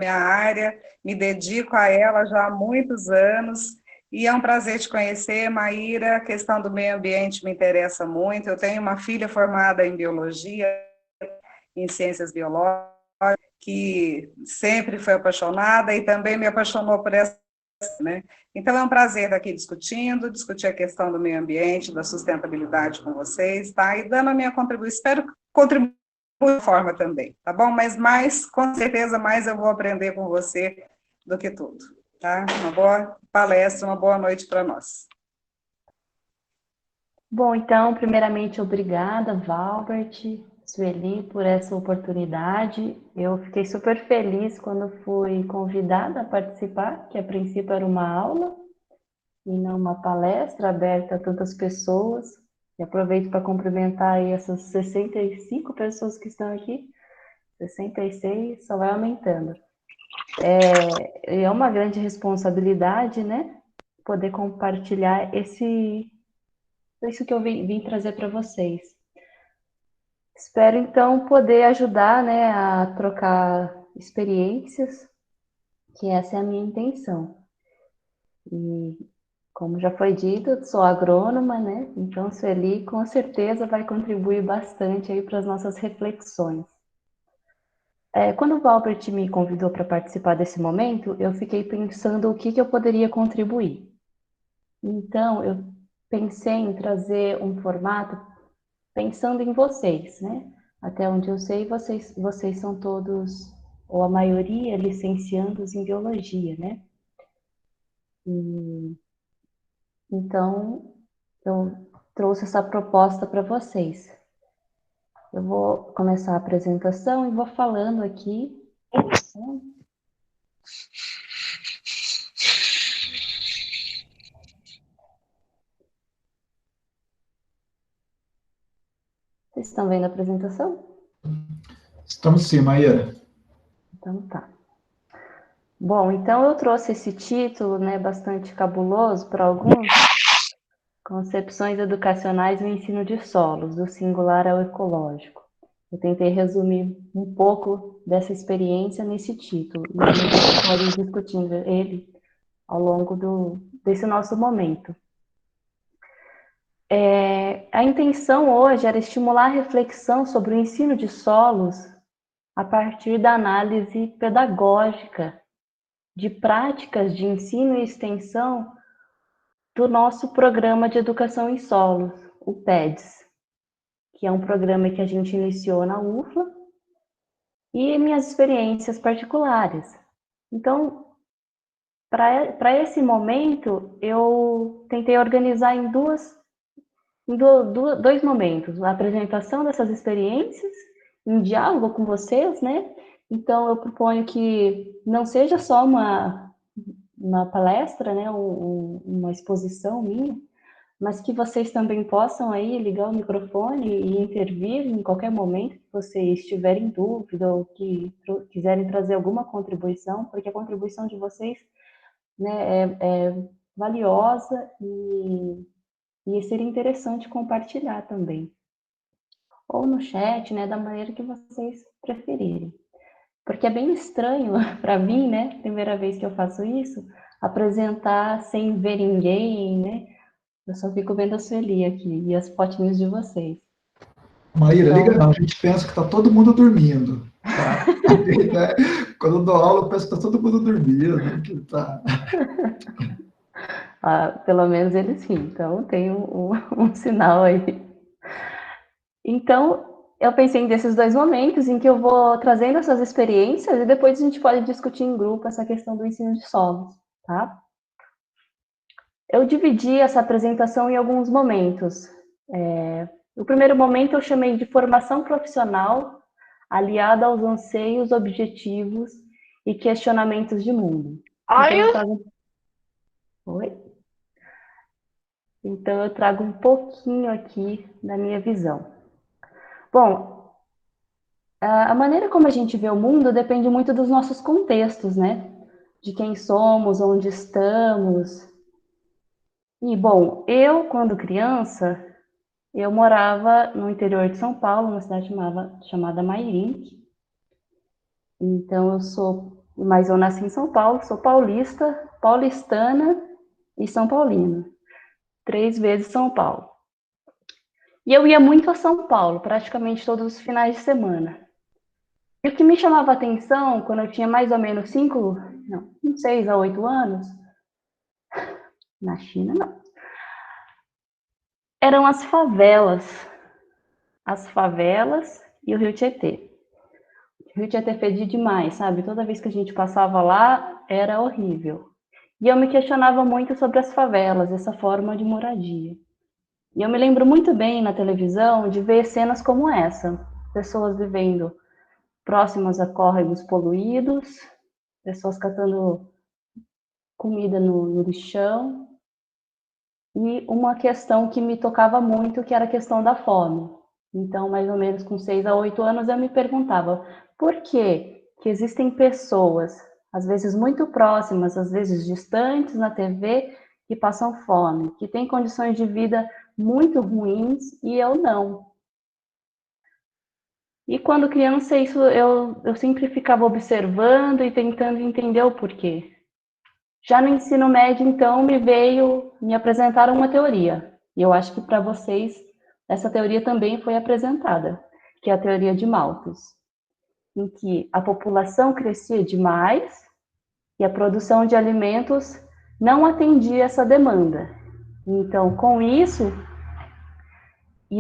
minha área, me dedico a ela já há muitos anos, e é um prazer te conhecer, Maíra. A questão do meio ambiente me interessa muito. Eu tenho uma filha formada em biologia, em ciências biológicas, que sempre foi apaixonada e também me apaixonou por essa, né? Então é um prazer estar aqui discutir a questão do meio ambiente, da sustentabilidade com vocês, tá? E dando a minha contribuição, espero contribuir de forma também, tá bom? Mas mais, com certeza, mais eu vou aprender com você do que tudo, tá? Uma boa palestra, uma boa noite para nós. Bom, então, primeiramente, obrigada, Valbert, Sueli, por essa oportunidade. Eu fiquei super feliz quando fui convidada a participar, que a princípio era uma aula e não uma palestra aberta a tantas pessoas. E aproveito para cumprimentar aí essas 65 pessoas que estão aqui, 66, só vai aumentando. É uma grande responsabilidade, né? Poder compartilhar isso que eu vim trazer para vocês. Espero, então, poder ajudar, né, a trocar experiências, que essa é a minha intenção. E, como já foi dito, sou agrônoma, né? Então, Sueli com certeza vai contribuir bastante aí para as nossas reflexões. Quando o Valbert me convidou para participar desse momento, eu fiquei pensando o que eu poderia contribuir. Então, eu pensei em trazer um formato pensando em vocês, né? Até onde eu sei, vocês são todos, ou a maioria, licenciandos em biologia, né? E, então, eu trouxe essa proposta para vocês. Eu vou começar a apresentação e vou falando aqui. Vocês estão vendo a apresentação? Estamos sim, Maíra. Então tá. Bom, então eu trouxe esse título, né, bastante cabuloso para alguns, Concepções Educacionais no Ensino de Solos, do Singular ao Ecológico. Eu tentei resumir um pouco dessa experiência nesse título, e a gente pode ir discutindo ele ao longo desse nosso momento. A intenção hoje era estimular a reflexão sobre o ensino de solos a partir da análise pedagógica de práticas de ensino e extensão do nosso Programa de Educação em Solos, o PEDS, que é um programa que a gente iniciou na UFLA, e minhas experiências particulares. Então, para esse momento, eu tentei organizar em dois momentos: a apresentação dessas experiências, em diálogo com vocês, né? Então, eu proponho que não seja só uma palestra, né? Uma exposição minha, mas que vocês também possam aí ligar o microfone e intervir em qualquer momento que vocês estiverem em dúvida ou que quiserem trazer alguma contribuição, porque a contribuição de vocês, né, é valiosa e seria interessante compartilhar também. Ou no chat, né, da maneira que vocês preferirem. Porque é bem estranho para mim, né, primeira vez que eu faço isso, apresentar sem ver ninguém, né? Eu só fico vendo a Sueli aqui e as fotinhos de vocês. Maíra, liga Então, não, a gente pensa que está todo mundo dormindo, tá? Né? Quando eu dou aula, eu penso que está todo mundo dormindo, que tá... pelo menos eles sim, então tem um sinal aí. Então, eu pensei nesses dois momentos em que eu vou trazendo essas experiências e depois a gente pode discutir em grupo essa questão do ensino de solos, tá? Eu dividi essa apresentação em alguns momentos. O primeiro momento eu chamei de formação profissional aliada aos anseios, objetivos e questionamentos de mundo. Então eu trago... Oi? Então eu trago um pouquinho aqui da minha visão. Bom, a maneira como a gente vê o mundo depende muito dos nossos contextos, né? De quem somos, onde estamos. E, bom, eu, quando criança, eu morava no interior de São Paulo, numa cidade chamada Mairim. Então, eu sou mas eu nasci em São Paulo, sou paulista, paulistana e São Paulina. 3 vezes São Paulo. E eu ia muito a São Paulo, praticamente todos os finais de semana. E o que me chamava a atenção, quando eu tinha mais ou menos 6 a 8 anos, na China não, eram as favelas. As favelas e o Rio Tietê. O Rio Tietê fedia demais, sabe? Toda vez que a gente passava lá, era horrível. E eu me questionava muito sobre as favelas, essa forma de moradia. E eu me lembro muito bem na televisão de ver cenas como essa. Pessoas vivendo próximas a córregos poluídos, pessoas catando comida no lixão. E uma questão que me tocava muito, que era a questão da fome. Então, mais ou menos com 6 a 8 anos, eu me perguntava por que existem pessoas, às vezes muito próximas, às vezes distantes na TV, que passam fome, que têm condições de vida muito ruins e eu não. E quando criança, isso eu sempre ficava observando e tentando entender o porquê. Já no ensino médio, então, me apresentaram uma teoria. E eu acho que para vocês essa teoria também foi apresentada, que é a teoria de Malthus, em que a população crescia demais e a produção de alimentos não atendia essa demanda. Então, com isso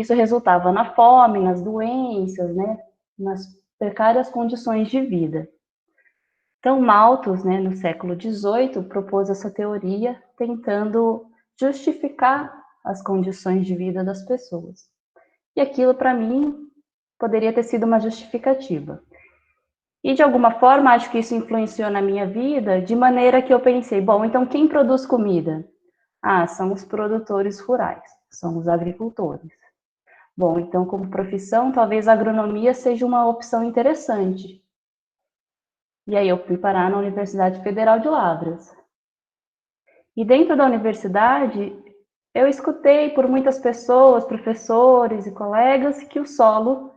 resultava na fome, nas doenças, né, nas precárias condições de vida. Então, Malthus, né, no século XVIII, propôs essa teoria tentando justificar as condições de vida das pessoas. E aquilo, para mim, poderia ter sido uma justificativa. E, de alguma forma, acho que isso influenciou na minha vida, de maneira que eu pensei, bom, então quem produz comida? Ah, são os produtores rurais, são os agricultores. Bom, então, como profissão, talvez a agronomia seja uma opção interessante. E aí eu fui parar na Universidade Federal de Lavras. E dentro da universidade, eu escutei por muitas pessoas, professores e colegas, que o solo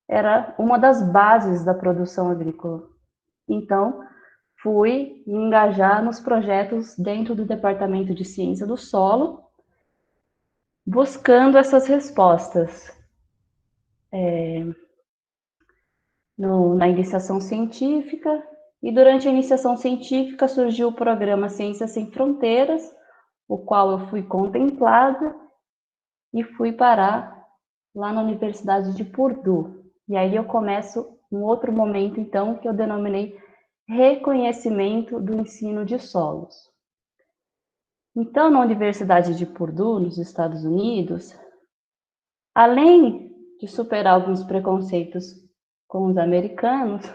era uma das bases da produção agrícola. Então, fui me engajar nos projetos dentro do Departamento de Ciência do Solo, buscando essas respostas. Na iniciação científica, e durante a iniciação científica surgiu o programa Ciências Sem Fronteiras, o qual eu fui contemplada e fui parar lá na Universidade de Purdue. E aí eu começo um outro momento, então, que eu denominei reconhecimento do ensino de solos. Então, na Universidade de Purdue, nos Estados Unidos, além de superar alguns preconceitos com os americanos,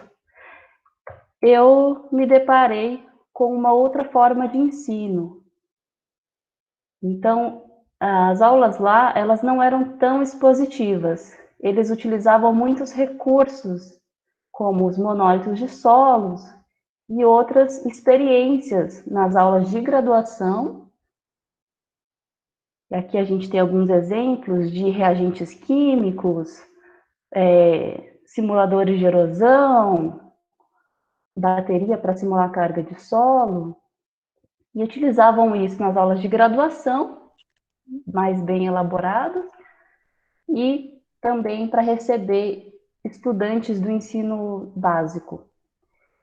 eu me deparei com uma outra forma de ensino. Então, as aulas lá, elas não eram tão expositivas. Eles utilizavam muitos recursos, como os monólitos de solos e outras experiências nas aulas de graduação. E aqui a gente tem alguns exemplos de reagentes químicos, simuladores de erosão, bateria para simular carga de solo, e utilizavam isso nas aulas de graduação, mais bem elaboradas, e também para receber estudantes do ensino básico.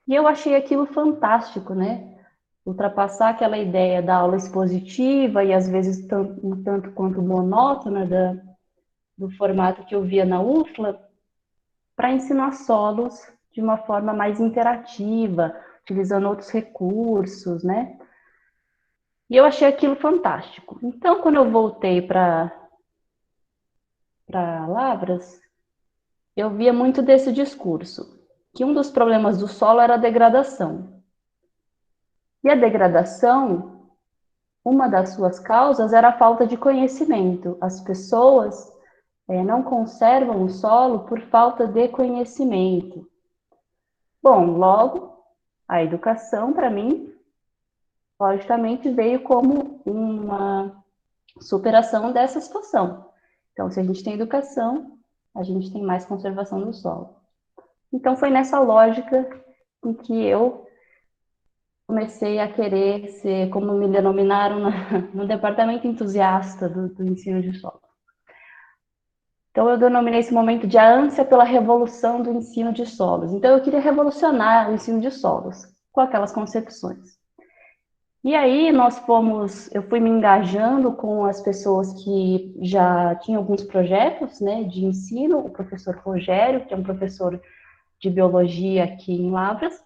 E eu achei aquilo fantástico, né? Ultrapassar aquela ideia da aula expositiva e às vezes um tanto quanto monótona do formato que eu via na UFLA, para ensinar solos de uma forma mais interativa, utilizando outros recursos, né? E eu achei aquilo fantástico. Então, quando eu voltei para Lavras, eu via muito desse discurso, que um dos problemas do solo era a degradação. E a degradação, uma das suas causas era a falta de conhecimento. As pessoas não conservam o solo por falta de conhecimento. Bom, logo, a educação, para mim, logicamente, veio como uma superação dessa situação. Então, se a gente tem educação, a gente tem mais conservação do solo. Então, foi nessa lógica em que eu comecei a querer ser, como me denominaram no departamento entusiasta do ensino de solos. Então, eu denominei esse momento de a ânsia pela revolução do ensino de solos. Então, eu queria revolucionar o ensino de solos, com aquelas concepções. E aí, eu fui me engajando com as pessoas que já tinham alguns projetos, né, de ensino, o professor Rogério, que é um professor de biologia aqui em Lavras,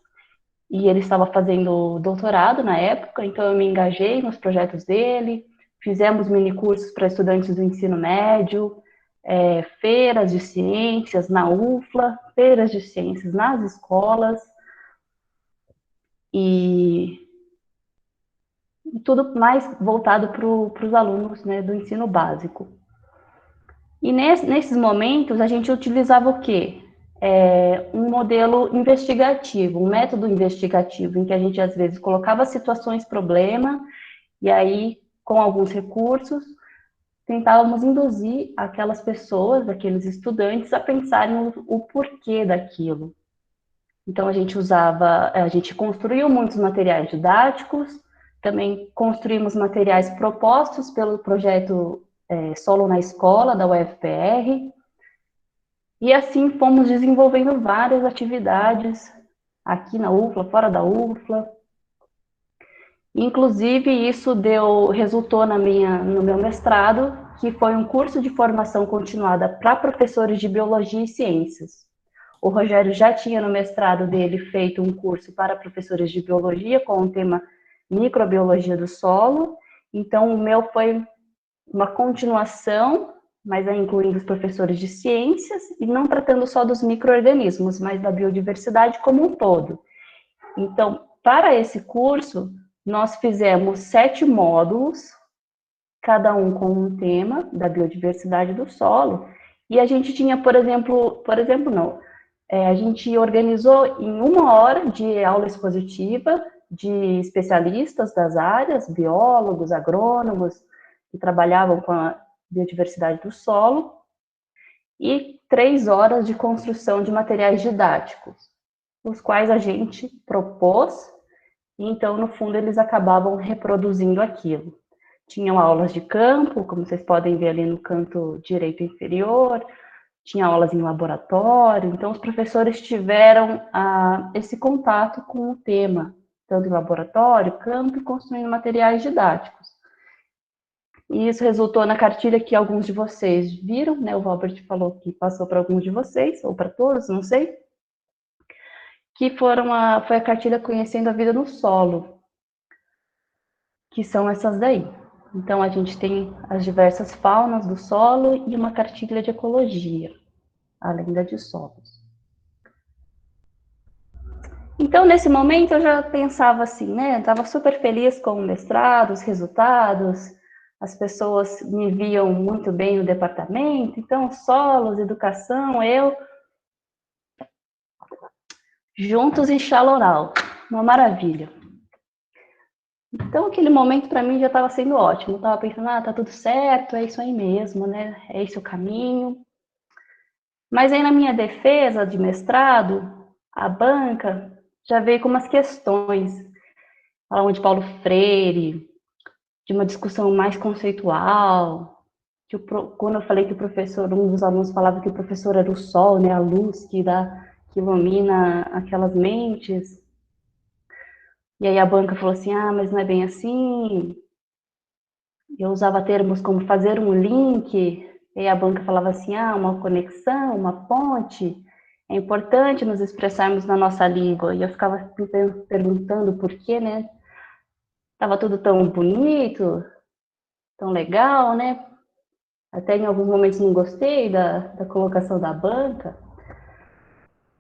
e ele estava fazendo doutorado na época, então eu me engajei nos projetos dele, fizemos minicursos para estudantes do ensino médio, feiras de ciências na UFLA, feiras de ciências nas escolas, e tudo mais voltado para os alunos, né, do ensino básico. E nesses momentos a gente utilizava o quê? Um modelo investigativo, um método investigativo, em que a gente às vezes colocava situações problema, e aí, com alguns recursos, tentávamos induzir aquelas pessoas, aqueles estudantes, a pensarem o porquê daquilo. Então, a gente construiu muitos materiais didáticos, também construímos materiais propostos pelo projeto Solo na Escola, da UFPR, e assim fomos desenvolvendo várias atividades aqui na UFLA, fora da UFLA. Inclusive, isso resultou no meu mestrado, que foi um curso de formação continuada para professores de biologia e ciências. O Rogério já tinha no mestrado dele feito um curso para professores de biologia com o tema microbiologia do solo. Então, o meu foi uma continuação, mas incluindo os professores de ciências e não tratando só dos micro-organismos, mas da biodiversidade como um todo. Então, para esse curso, nós fizemos 7 módulos, cada um com um tema da biodiversidade do solo, e a gente tinha, a gente organizou em 1 hora de aula expositiva de especialistas das áreas, biólogos, agrônomos, que trabalhavam com a biodiversidade do solo, e 3 horas de construção de materiais didáticos, os quais a gente propôs, e então, no fundo, eles acabavam reproduzindo aquilo. Tinham aulas de campo, como vocês podem ver ali no canto direito inferior, tinha aulas em laboratório, então os professores tiveram esse contato com o tema, tanto em laboratório, campo, e construindo materiais didáticos. E isso resultou na cartilha que alguns de vocês viram, né? O Robert falou que passou para alguns de vocês, ou para todos, não sei, que foi a cartilha Conhecendo a Vida no Solo, que são essas daí. Então, a gente tem as diversas faunas do solo e uma cartilha de ecologia, além da de solos. Então, nesse momento, eu já pensava assim, né? Estava super feliz com o mestrado, os resultados, as pessoas me viam muito bem no departamento, então, solos, educação, eu, juntos em Xaloral, uma maravilha. Então, aquele momento para mim já estava sendo ótimo, eu estava pensando, tá tudo certo, é isso aí mesmo, né? É esse o caminho. Mas aí, na minha defesa de mestrado, a banca já veio com umas questões, falando de Paulo Freire, de uma discussão mais conceitual, quando eu falei que o professor, um dos alunos falava que o professor era o sol, né, a luz que ilumina aquelas mentes, e aí a banca falou assim, mas não é bem assim, eu usava termos como fazer um link, e aí a banca falava assim, uma conexão, uma ponte, é importante nos expressarmos na nossa língua, e eu ficava me perguntando por quê, né, estava tudo tão bonito, tão legal, né, até em alguns momentos não gostei da colocação da banca.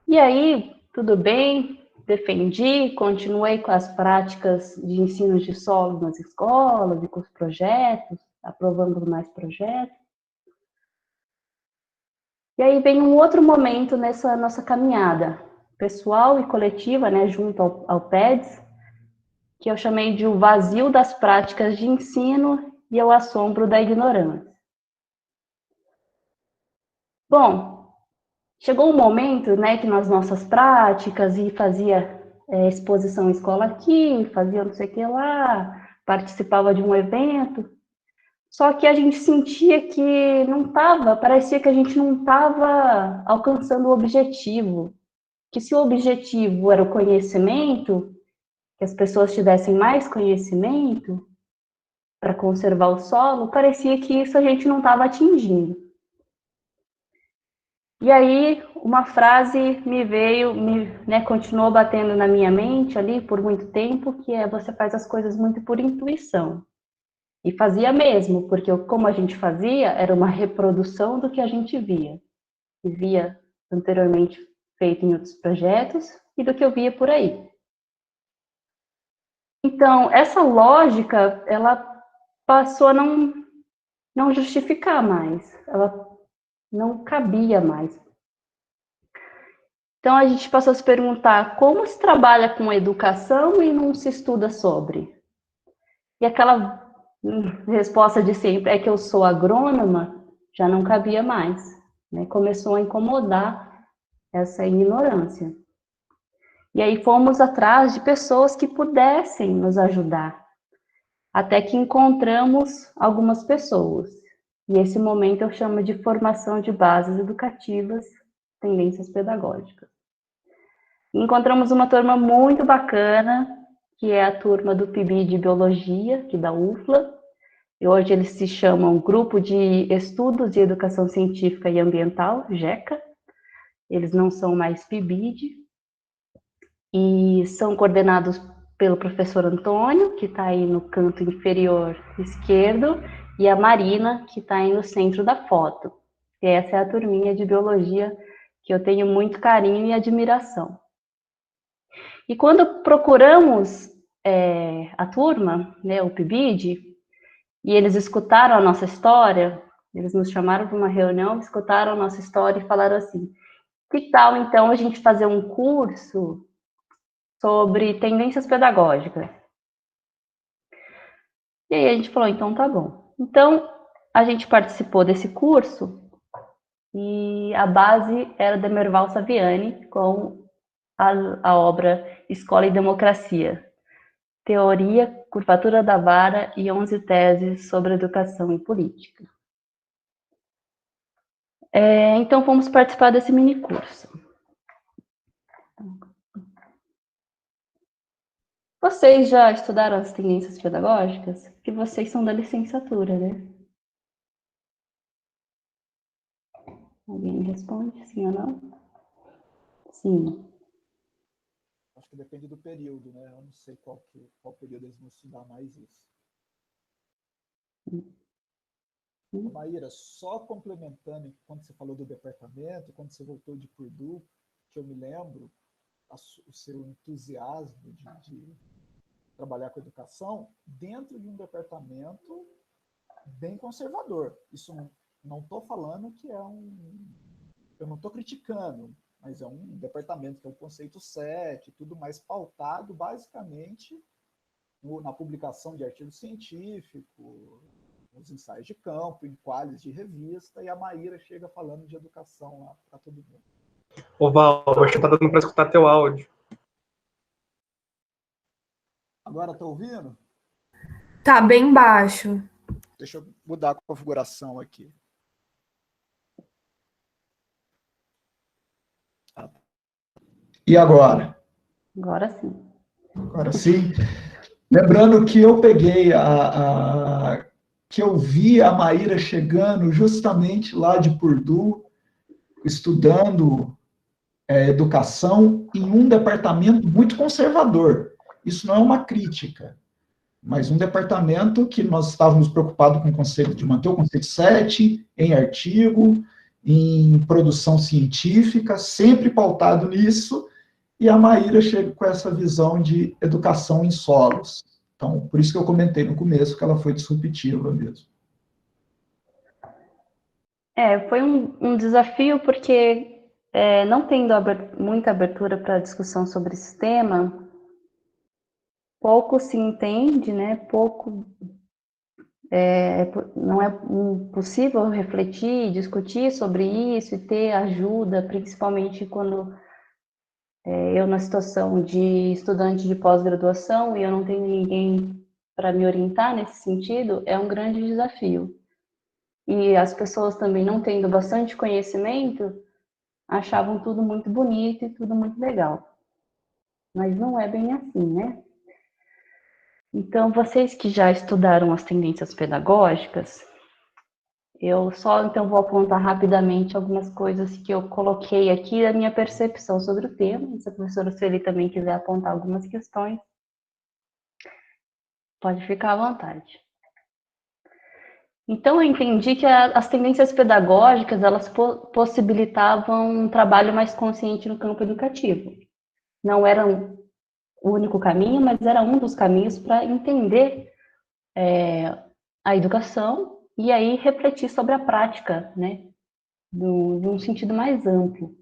E aí, tudo bem, defendi, continuei com as práticas de ensino de solo nas escolas e com os projetos, aprovando mais projetos. E aí vem um outro momento nessa nossa caminhada, pessoal e coletiva, né, junto ao PEDS, que eu chamei de o vazio das práticas de ensino e o assombro da ignorância. Bom, chegou um momento, né, que nas nossas práticas e fazia exposição em escola aqui, fazia não sei o que lá, participava de um evento. Só que a gente sentia que não estava, parecia que a gente não estava alcançando o objetivo. Que se o objetivo era o conhecimento, que as pessoas tivessem mais conhecimento para conservar o solo, parecia que isso a gente não estava atingindo. E aí uma frase me veio, continuou batendo na minha mente ali por muito tempo, que é: você faz as coisas muito por intuição. E fazia mesmo, porque como a gente fazia, era uma reprodução do que a gente via. E via anteriormente feito em outros projetos e do que eu via por aí. Então, essa lógica, ela passou a não justificar mais, ela não cabia mais. Então, a gente passou a se perguntar como se trabalha com educação e não se estuda sobre. E aquela resposta de sempre, é que eu sou agrônoma, já não cabia mais, né? Começou a incomodar essa ignorância. E aí fomos atrás de pessoas que pudessem nos ajudar, até que encontramos algumas pessoas. E esse momento eu chamo de formação de bases educativas, tendências pedagógicas. E encontramos uma turma muito bacana, que é a turma do PIB de Biologia, aqui da UFLA. E hoje eles se chamam Grupo de Estudos de Educação Científica e Ambiental, GECA. Eles não são mais PIBID. E são coordenados pelo professor Antônio, que está aí no canto inferior esquerdo, e a Marina, que está aí no centro da foto. E essa é a turminha de biologia que eu tenho muito carinho e admiração. E quando procuramos a turma, né, o PIBID, e eles escutaram a nossa história, eles nos chamaram para uma reunião, escutaram a nossa história e falaram assim: que tal então a gente fazer um curso sobre tendências pedagógicas? E aí a gente falou, então tá bom. Então a gente participou desse curso e a base era da Merval Saviani com a obra Escola e Democracia, Teoria, Curvatura da Vara e 11 teses sobre educação e política. Então fomos participar desse mini curso. Vocês já estudaram as tendências pedagógicas? Porque vocês são da licenciatura, né? Alguém me responde, sim ou não? Sim. Acho que depende do período, né? Eu não sei qual período eles vão estudar mais isso. Maíra, só complementando, quando você falou do departamento, quando você voltou de Purdue, que eu me lembro, o seu entusiasmo de trabalhar com educação dentro de um departamento bem conservador. Isso não estou falando que é eu não estou criticando, mas é um departamento que é o conceito 7, tudo mais pautado basicamente na publicação de artigos científicos, nos ensaios de campo, em quales de revista, e a Maíra chega falando de educação lá para todo mundo. Ô Val, acho que tá dando para escutar teu áudio. Agora tá ouvindo? Tá bem baixo. Deixa eu mudar a configuração aqui. E agora? Agora sim. Agora sim. Lembrando que eu peguei que eu vi a Maíra chegando justamente lá de Purdue, estudando educação em um departamento muito conservador. Isso não é uma crítica, mas um departamento que nós estávamos preocupados com o conceito de manter o conceito 7 em artigo, em produção científica, sempre pautado nisso, e a Maíra chega com essa visão de educação em solos. Então, por isso que eu comentei no começo que ela foi disruptiva mesmo. Foi um desafio porque, não tendo muita abertura para discussão sobre esse tema, pouco se entende, né? Não é possível refletir, discutir sobre isso e ter ajuda, principalmente quando Eu na situação de estudante de pós-graduação e eu não tenho ninguém para me orientar nesse sentido, é um grande desafio. E as pessoas também não tendo bastante conhecimento, achavam tudo muito bonito e tudo muito legal. Mas não é bem assim, né? Então, vocês que já estudaram as tendências pedagógicas, eu só então vou apontar rapidamente algumas coisas que eu coloquei aqui da minha percepção sobre o tema. Se a professora Sueli também quiser apontar algumas questões, pode ficar à vontade. Então, eu entendi que as tendências pedagógicas, elas possibilitavam um trabalho mais consciente no campo educativo. Não eram o único caminho, mas era um dos caminhos para entender a educação e aí refletir sobre a prática, né, de um sentido mais amplo.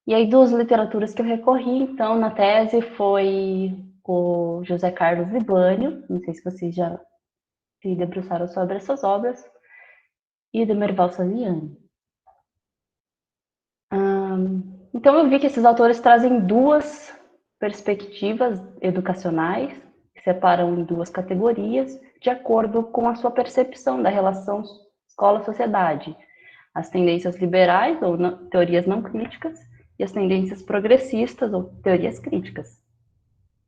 E aí, duas literaturas que eu recorri, então, na tese foi o José Carlos Libânio, não sei se vocês já se debruçaram sobre essas obras, e do Merval Saviani. Então, eu vi que esses autores trazem duas perspectivas educacionais, que separam em duas categorias, de acordo com a sua percepção da relação escola-sociedade. As tendências liberais, ou teorias não críticas, e as tendências progressistas, ou teorias críticas.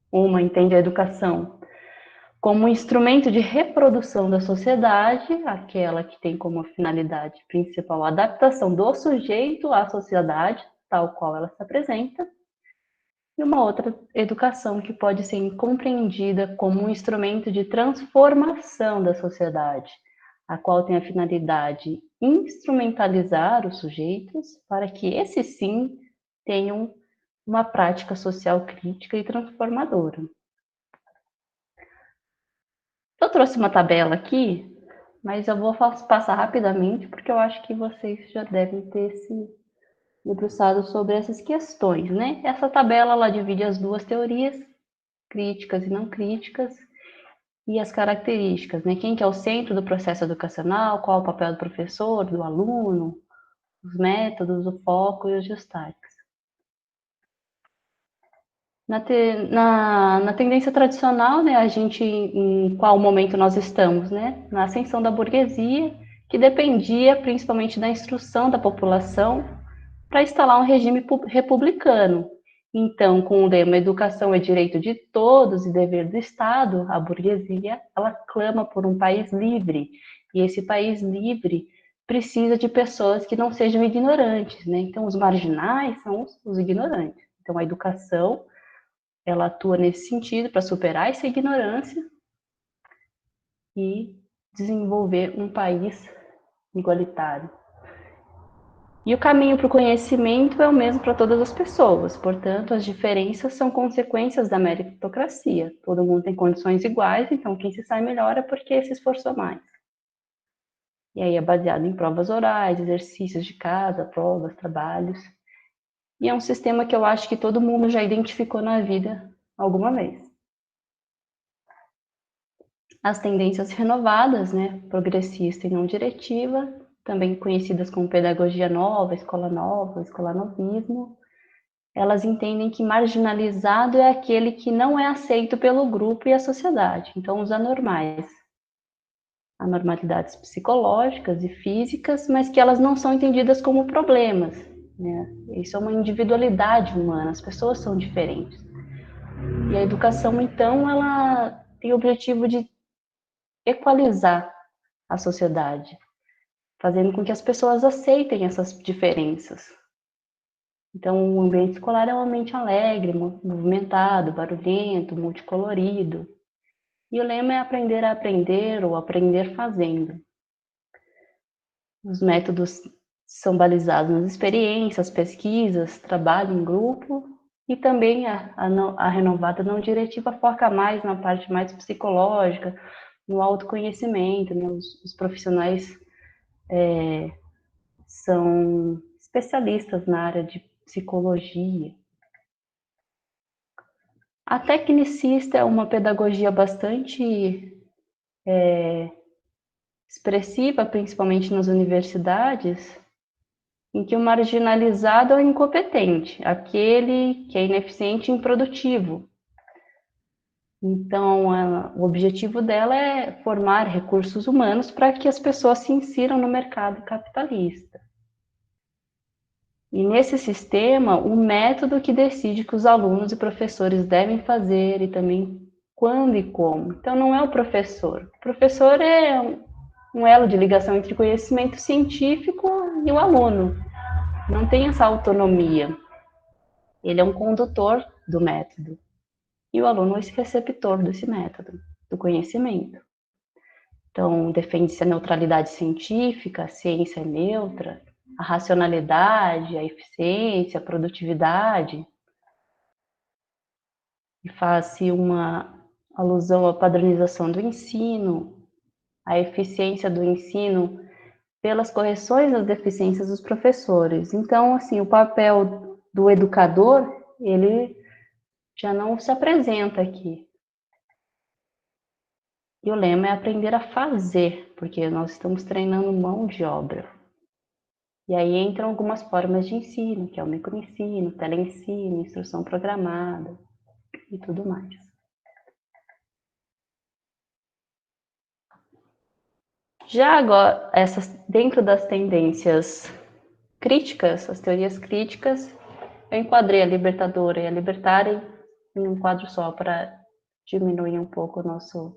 Uma entende a educação como um instrumento de reprodução da sociedade, aquela que tem como finalidade principal a adaptação do sujeito à sociedade, tal qual ela se apresenta, e uma outra educação que pode ser compreendida como um instrumento de transformação da sociedade, a qual tem a finalidade instrumentalizar os sujeitos para que esses sim tenham uma prática social crítica e transformadora. Eu trouxe uma tabela aqui, mas eu vou passar rapidamente, porque eu acho que vocês já devem ter se debruçado sobre essas questões, né? Essa tabela, ela divide as duas teorias, críticas e não críticas, e as características, né? Quem que é o centro do processo educacional, qual o papel do professor, do aluno, os métodos, o foco e os destaques. Na tendência tradicional, né, a gente, em qual momento nós estamos, né? Na ascensão da burguesia, que dependia principalmente da instrução da população para instalar um regime republicano. Então, com o lema educação é direito de todos e dever do Estado, a burguesia, ela clama por um país livre. E esse país livre precisa de pessoas que não sejam ignorantes, né? Então, os marginais são os ignorantes. Então, a educação ela atua nesse sentido para superar essa ignorância e desenvolver um país igualitário. E o caminho para o conhecimento é o mesmo para todas as pessoas, portanto, as diferenças são consequências da meritocracia. Todo mundo tem condições iguais, então quem se sai melhor é porque se esforçou mais. E aí é baseado em provas orais, exercícios de casa, provas, trabalhos. E é um sistema que eu acho que todo mundo já identificou na vida alguma vez. As tendências renovadas, né, progressista e não diretiva, também conhecidas como pedagogia nova, escolanovismo, elas entendem que marginalizado é aquele que não é aceito pelo grupo e a sociedade. Então, os anormais, anormalidades psicológicas e físicas, mas que elas não são entendidas como problemas, né? Isso é uma individualidade humana, as pessoas são diferentes. E a educação, então, ela tem o objetivo de equalizar a sociedade, fazendo com que as pessoas aceitem essas diferenças. Então, o ambiente escolar é um ambiente alegre, movimentado, barulhento, multicolorido. E o lema é aprender a aprender ou aprender fazendo. Os métodos são balizados nas experiências, pesquisas, trabalho em grupo, e também a renovada não diretiva foca mais na parte mais psicológica, no autoconhecimento, né? Os profissionais são especialistas na área de psicologia. A tecnicista é uma pedagogia bastante expressiva, principalmente nas universidades, em que o marginalizado é o incompetente, aquele que é ineficiente e improdutivo. Então, o objetivo dela é formar recursos humanos para que as pessoas se insiram no mercado capitalista. E nesse sistema, o método que decide que os alunos e professores devem fazer e também quando e como. Então, não é o professor. O professor é um elo de ligação entre conhecimento científico e o aluno. Não tem essa autonomia. Ele é um condutor do método. E o aluno é esse receptor desse método, do conhecimento. Então, defende-se a neutralidade científica, a ciência é neutra, a racionalidade, a eficiência, a produtividade. E faz-se uma alusão à padronização do ensino, à eficiência do ensino pelas correções das deficiências dos professores. Então, assim, o papel do educador, ele já não se apresenta aqui. E o lema é aprender a fazer, porque nós estamos treinando mão de obra. E aí entram algumas formas de ensino, que é o microensino, teleensino, instrução programada e tudo mais. Já agora, dentro das tendências críticas, as teorias críticas, eu enquadrei a libertadora e a libertária em um quadro só para diminuir um pouco o nosso,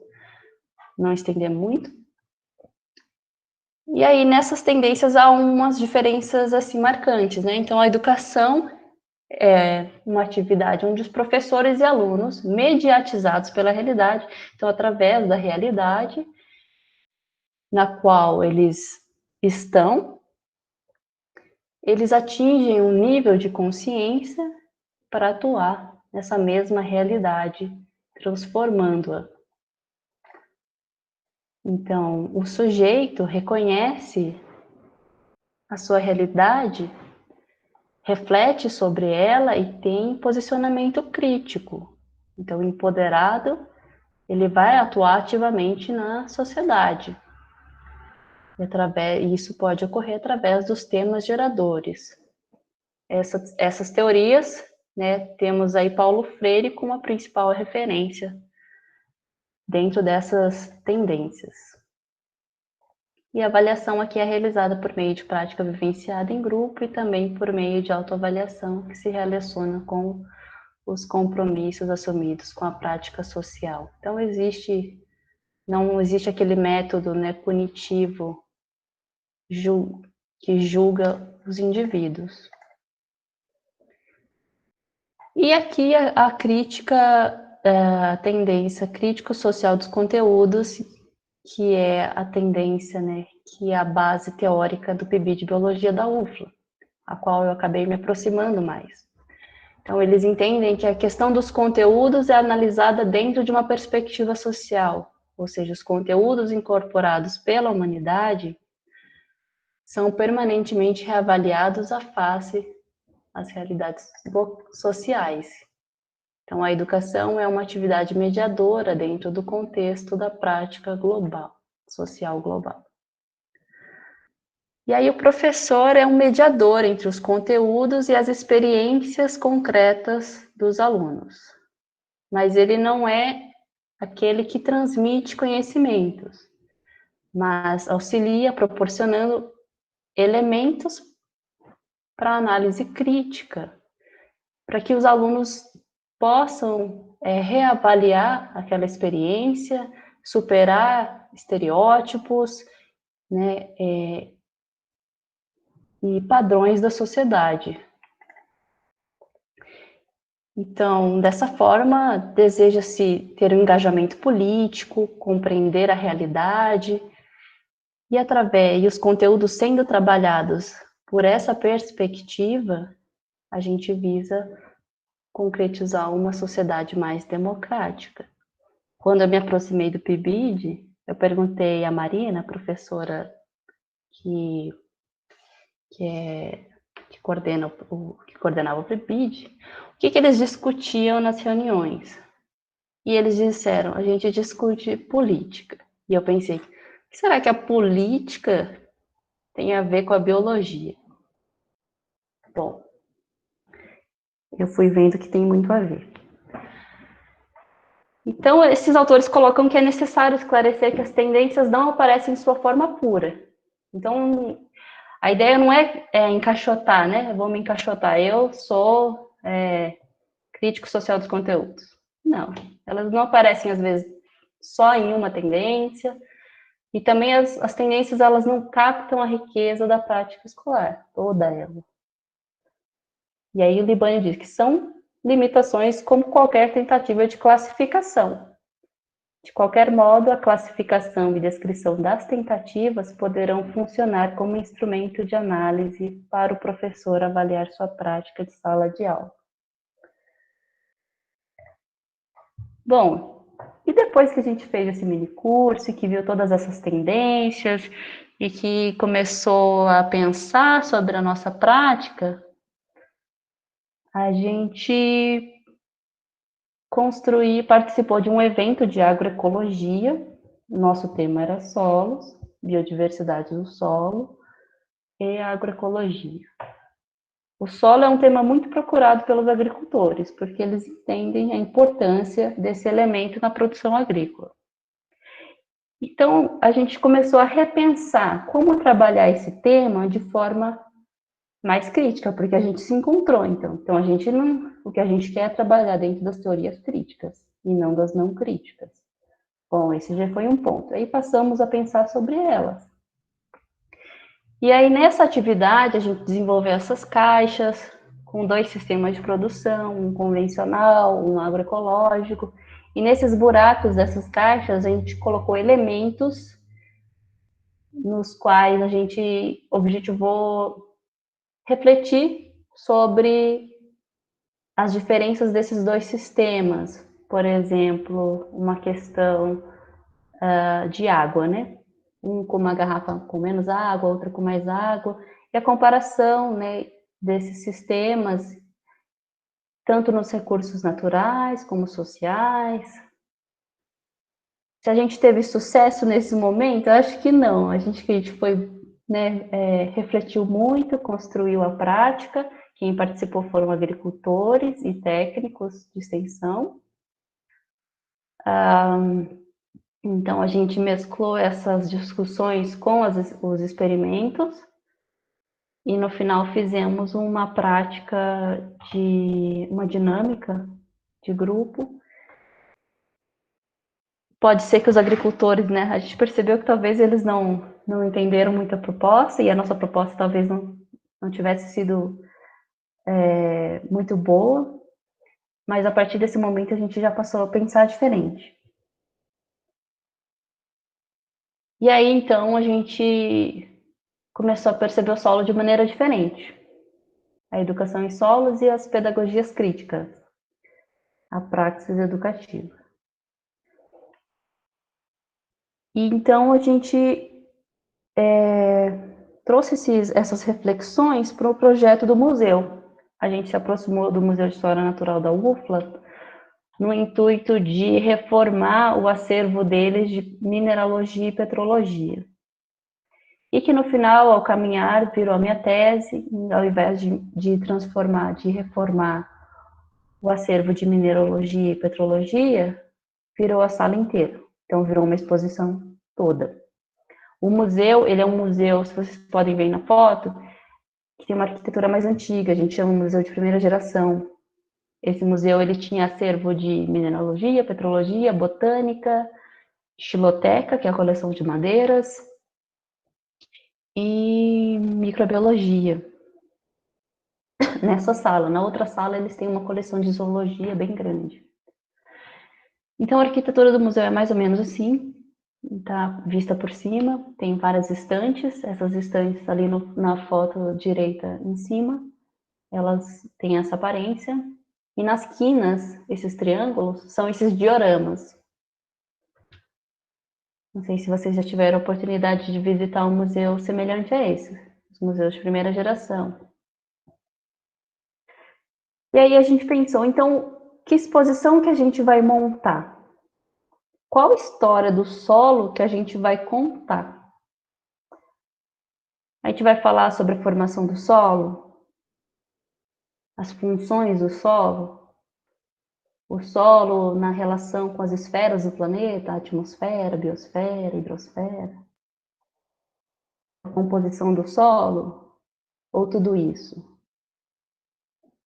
não estender muito. E aí, nessas tendências, há umas diferenças assim marcantes, né? Então, a educação é uma atividade onde os professores e alunos, mediatizados pela realidade, então, através da realidade na qual eles estão, eles atingem um nível de consciência para atuar nessa mesma realidade, transformando-a. Então, o sujeito reconhece a sua realidade, reflete sobre ela e tem posicionamento crítico. Então, o empoderado, ele vai atuar ativamente na sociedade. E isso pode ocorrer através dos temas geradores. Essas teorias, né, temos aí Paulo Freire como a principal referência dentro dessas tendências. E a avaliação aqui é realizada por meio de prática vivenciada em grupo e também por meio de autoavaliação que se relaciona com os compromissos assumidos com a prática social. Então, não existe aquele método, né, punitivo que julga os indivíduos. E aqui a crítica, a tendência crítico-social dos conteúdos, que é a tendência, né, que é a base teórica do PIB de Biologia da UFLA, a qual eu acabei me aproximando mais. Então, eles entendem que a questão dos conteúdos é analisada dentro de uma perspectiva social, ou seja, os conteúdos incorporados pela humanidade são permanentemente reavaliados à face das realidades sociais. Então, a educação é uma atividade mediadora dentro do contexto da prática global, social global. E aí o professor é um mediador entre os conteúdos e as experiências concretas dos alunos. Mas ele não é aquele que transmite conhecimentos, mas auxilia proporcionando elementos para análise crítica, para que os alunos possam reavaliar aquela experiência, superar estereótipos, né, e padrões da sociedade. Então, dessa forma, deseja-se ter um engajamento político, compreender a realidade, e os conteúdos sendo trabalhados por essa perspectiva, a gente visa concretizar uma sociedade mais democrática. Quando eu me aproximei do PIBID, eu perguntei à Marina, professora que coordenava o PIBID, o que eles discutiam nas reuniões. E eles disseram, a gente discute política. E eu pensei, o que será que a política tem a ver com a biologia? Bom, eu fui vendo que tem muito a ver. Então, esses autores colocam que é necessário esclarecer que as tendências não aparecem em sua forma pura. Então, a ideia não é encaixotar, né? Vou me encaixotar. Eu sou crítico social dos conteúdos. Não, elas não aparecem, às vezes, só em uma tendência. E também as tendências, elas não captam a riqueza da prática escolar, toda ela. E aí o Libânio diz que são limitações como qualquer tentativa de classificação. De qualquer modo, a classificação e descrição das tentativas poderão funcionar como instrumento de análise para o professor avaliar sua prática de sala de aula. Bom, e depois que a gente fez esse mini curso, e que viu todas essas tendências, e que começou a pensar sobre a nossa prática, a gente participou de um evento de agroecologia. Nosso tema era solos, biodiversidade do solo e agroecologia. O solo é um tema muito procurado pelos agricultores, porque eles entendem a importância desse elemento na produção agrícola. Então, a gente começou a repensar como trabalhar esse tema de forma mais crítica, porque a gente se encontrou, então a gente não, o que a gente quer é trabalhar dentro das teorias críticas e não das não críticas. Bom, esse já foi um ponto. Aí passamos a pensar sobre elas. E aí nessa atividade a gente desenvolveu essas caixas com 2 sistemas de produção, um convencional, um agroecológico. E nesses buracos dessas caixas a gente colocou elementos nos quais a gente objetivou refletir sobre as diferenças desses 2 sistemas. Por exemplo, uma questão de água, né? Um com uma garrafa com menos água, outra com mais água. E a comparação, né, desses sistemas, tanto nos recursos naturais como sociais. Se a gente teve sucesso nesse momento, eu acho que não. A gente foi, né, refletiu muito, construiu a prática. Quem participou foram agricultores e técnicos de extensão. Então, a gente mesclou essas discussões com os experimentos e, no final, fizemos uma prática uma dinâmica de grupo. Pode ser que os agricultores, né, a gente percebeu que talvez eles não entenderam muito a proposta, e a nossa proposta talvez não tivesse sido muito boa, mas a partir desse momento a gente já passou a pensar diferente. E aí, então, a gente começou a perceber o solo de maneira diferente. A educação em solos e as pedagogias críticas, a praxis educativa. E então a gente trouxe essas reflexões para o projeto do museu. A gente se aproximou do Museu de História Natural da UFLA no intuito de reformar o acervo deles de mineralogia e petrologia. E que no final, ao caminhar, virou a minha tese, ao invés de reformar o acervo de mineralogia e petrologia, virou a sala inteira. Então, virou uma exposição toda. O museu, ele é um museu, se vocês podem ver na foto, que tem uma arquitetura mais antiga, a gente chama de museu de primeira geração. Esse museu, ele tinha acervo de mineralogia, petrologia, botânica, xiloteca, que é a coleção de madeiras, e microbiologia. Nessa sala. Na outra sala, eles têm uma coleção de zoologia bem grande. Então, a arquitetura do museu é mais ou menos assim, tá vista por cima, tem várias estantes, essas estantes ali na foto direita em cima, elas têm essa aparência, e nas quinas, esses triângulos, são esses dioramas. Não sei se vocês já tiveram a oportunidade de visitar um museu semelhante a esse, os museus de primeira geração. E aí a gente pensou, então, que exposição que a gente vai montar? Qual história do solo que a gente vai contar? A gente vai falar sobre a formação do solo, as funções do solo, o solo na relação com as esferas do planeta, a atmosfera, a biosfera, a hidrosfera, a composição do solo, ou tudo isso?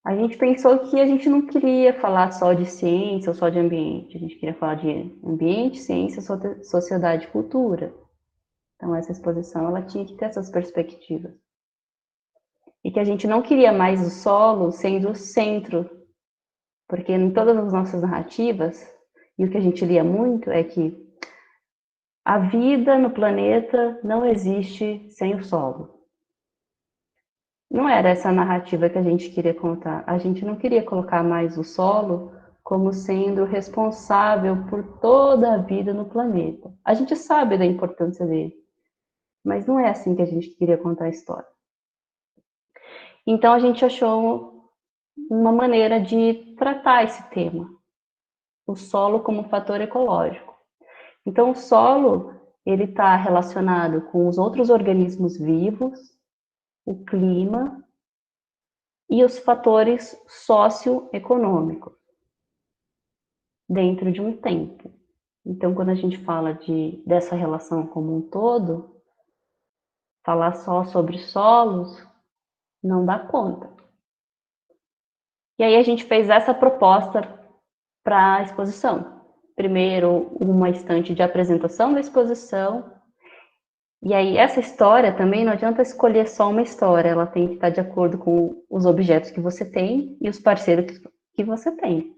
A gente pensou que a gente não queria falar só de ciência ou só de ambiente, a gente queria falar de ambiente, ciência, sociedade e cultura. Então, essa exposição ela tinha que ter essas perspectivas. E que a gente não queria mais o solo sendo o centro, porque em todas as nossas narrativas, e o que a gente lia muito é que a vida no planeta não existe sem o solo. Não era essa a narrativa que a gente queria contar. A gente não queria colocar mais o solo como sendo responsável por toda a vida no planeta. A gente sabe da importância dele, mas não é assim que a gente queria contar a história. Então a gente achou uma maneira de tratar esse tema, o solo como fator ecológico. Então o solo, ele está relacionado com os outros organismos vivos, o clima e os fatores socioeconômicos dentro de um tempo. Então, quando a gente fala dessa relação como um todo, falar só sobre solos não dá conta. E aí a gente fez essa proposta para a exposição. Primeiro, uma estante de apresentação da exposição. E aí, essa história também não adianta escolher só uma história, ela tem que estar de acordo com os objetos que você tem e os parceiros que você tem.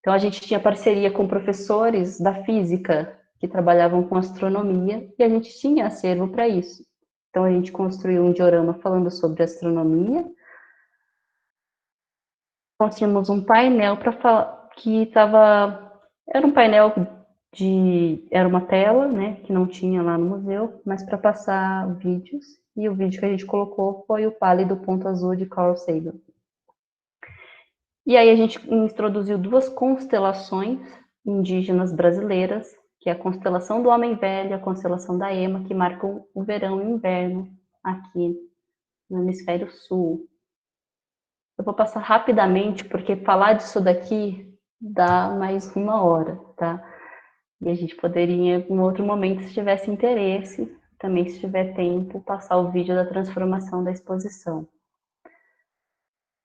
Então, a gente tinha parceria com professores da física que trabalhavam com astronomia e a gente tinha acervo para isso. Então, a gente construiu um diorama falando sobre astronomia. Construímos um painel para falar que estava... Era um painel era uma tela, né, que não tinha lá no museu, mas para passar vídeos, e o vídeo que a gente colocou foi o Pálido Ponto Azul de Carl Sagan. E aí a gente introduziu duas constelações indígenas brasileiras, que é a constelação do Homem Velho e a constelação da Ema, que marcam o verão e o inverno aqui no hemisfério sul. Eu vou passar rapidamente, porque falar disso daqui dá mais 1 hora, tá? E a gente poderia, em outro momento, se tivesse interesse, também se tiver tempo, passar o vídeo da transformação da exposição.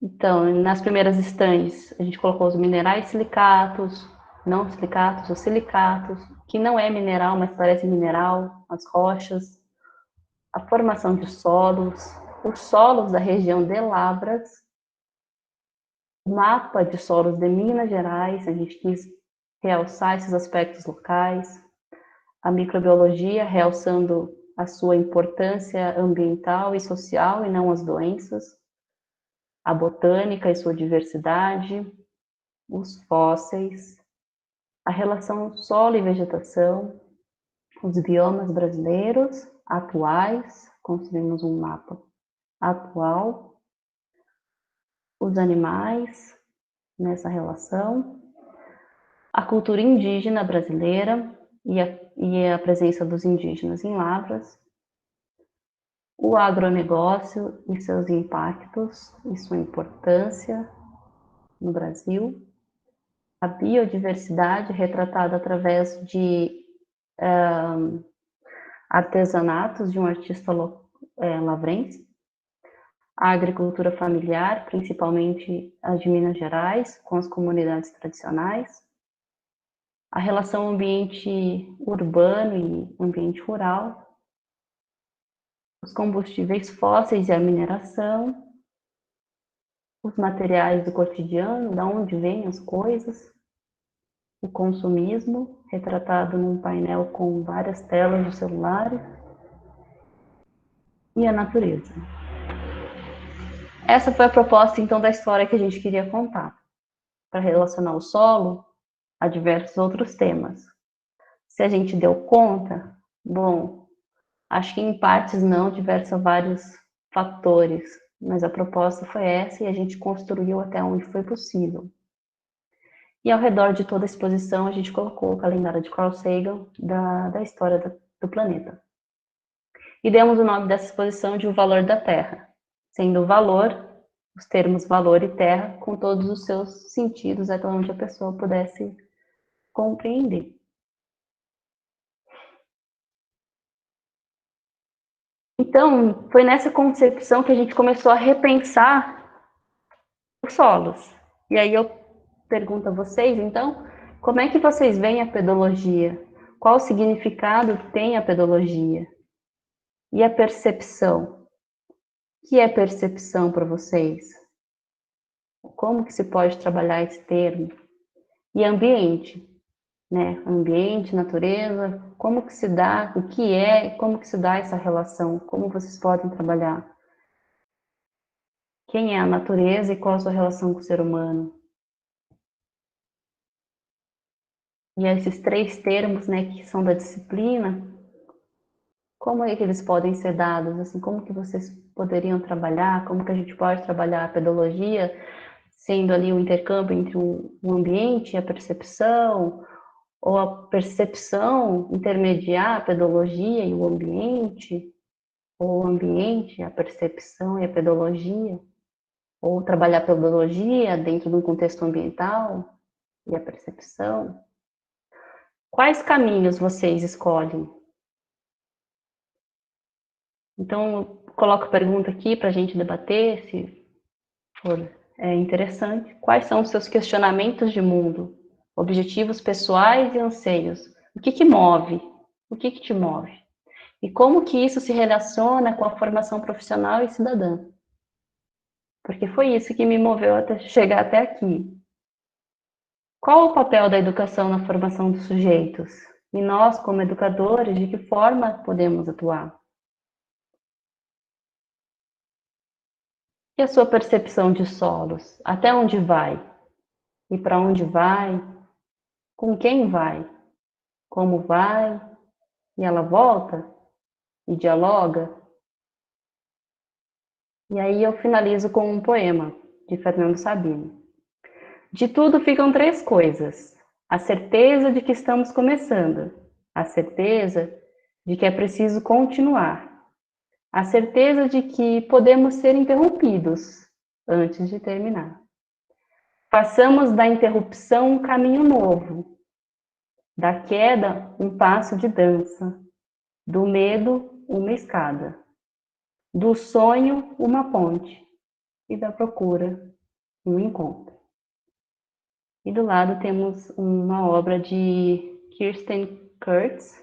Então, nas primeiras estantes, a gente colocou os minerais silicatos, não silicatos, os silicatos, que não é mineral, mas parece mineral, as rochas, a formação de solos, os solos da região de Lavras, o mapa de solos de Minas Gerais, a gente quis realçar esses aspectos locais, a microbiologia, realçando a sua importância ambiental e social e não as doenças, a botânica e sua diversidade, os fósseis, a relação solo e vegetação, os biomas brasileiros atuais, construímos um mapa atual, os animais nessa relação, a cultura indígena brasileira e a presença dos indígenas em Lavras, o agronegócio e seus impactos e sua importância no Brasil, a biodiversidade retratada através de artesanatos de um artista lavrense, a agricultura familiar, principalmente a de Minas Gerais, com as comunidades tradicionais, a relação ambiente urbano e ambiente rural, os combustíveis fósseis e a mineração, os materiais do cotidiano, de onde vêm as coisas, o consumismo, retratado num painel com várias telas de celulares, e a natureza. Essa foi a proposta, então, da história que a gente queria contar, para relacionar o solo a diversos outros temas. Se a gente deu conta, bom, acho que em partes não, diversos vários fatores, mas a proposta foi essa e a gente construiu até onde foi possível. E ao redor de toda a exposição, a gente colocou o calendário de Carl Sagan da história do planeta. E demos o nome dessa exposição de O Valor da Terra, sendo o valor os termos valor e terra com todos os seus sentidos, até onde a pessoa pudesse compreender. Então, foi nessa concepção que a gente começou a repensar os solos. E aí eu pergunto a vocês, então, como é que vocês veem a pedologia? Qual o significado que tem a pedologia? E a percepção? O que é percepção para vocês? Como que se pode trabalhar esse termo? E ambiente, né? Ambiente, natureza, como que se dá, o que é, como que se dá essa relação? Como vocês podem trabalhar? Quem é a natureza e qual a sua relação com o ser humano? E esses três termos, né, que são da disciplina, como é que eles podem ser dados? Assim, como que vocês poderiam trabalhar? Como que a gente pode trabalhar a pedologia, sendo ali o intercâmbio entre o ambiente e a percepção, ou a percepção intermediar a pedologia e o ambiente, ou o ambiente, a percepção e a pedologia, ou trabalhar a pedologia dentro de um contexto ambiental e a percepção. Quais caminhos vocês escolhem? Então, eu coloco a pergunta aqui para a gente debater, se for interessante. Quais são os seus questionamentos de mundo? Objetivos pessoais e anseios? O que que move? O que que te move? E como que isso se relaciona com a formação profissional e cidadã? Porque foi isso que me moveu até chegar até aqui. Qual o papel da educação na formação dos sujeitos? E nós, como educadores, de que forma podemos atuar? E a sua percepção de solos? Até onde vai? E para onde vai? Com quem vai? Como vai? E ela volta? E dialoga? E aí eu finalizo com um poema de Fernando Sabino. De tudo ficam três coisas: a certeza de que estamos começando, a certeza de que é preciso continuar, a certeza de que podemos ser interrompidos antes de terminar. Façamos da interrupção um caminho novo, da queda um passo de dança, do medo uma escada, do sonho uma ponte e da procura um encontro. E do lado temos uma obra de Kirsten Kurtz.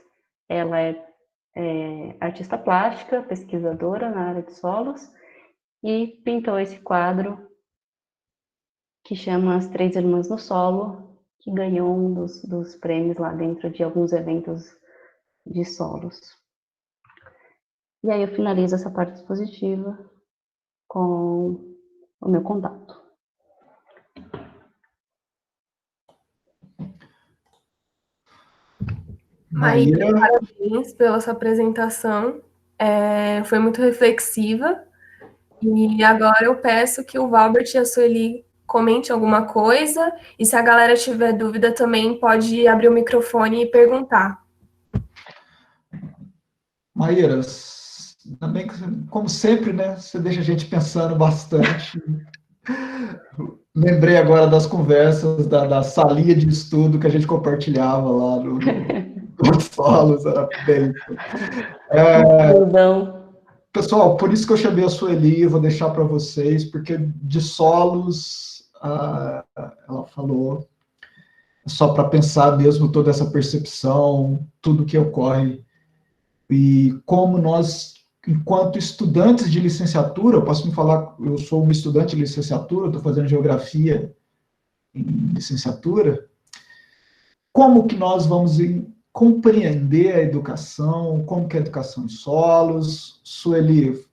Ela é artista plástica, pesquisadora na área de solos, e pintou esse quadro que chama As Três Irmãs no Solo, que ganhou um dos prêmios lá dentro de alguns eventos de solos. E aí eu finalizo essa parte expositiva com o meu contato. Maíra, parabéns pela sua apresentação. Foi muito reflexiva. E agora eu peço que o Valbert e a Sueli comente alguma coisa. E se a galera tiver dúvida também, pode abrir o microfone e perguntar. Maíra, também, como sempre, né, você deixa a gente pensando bastante. Lembrei agora das conversas, da salinha de estudo que a gente compartilhava lá no Solos, era bem. Pessoal, por isso que eu chamei a Sueli, vou deixar para vocês, porque de Solos, ela falou, só para pensar mesmo toda essa percepção, tudo que ocorre, e como nós, enquanto estudantes de licenciatura, eu posso me falar, eu sou um estudante de licenciatura, estou fazendo geografia em licenciatura, como que nós vamos compreender a educação, como que é a educação em solos. Sueli,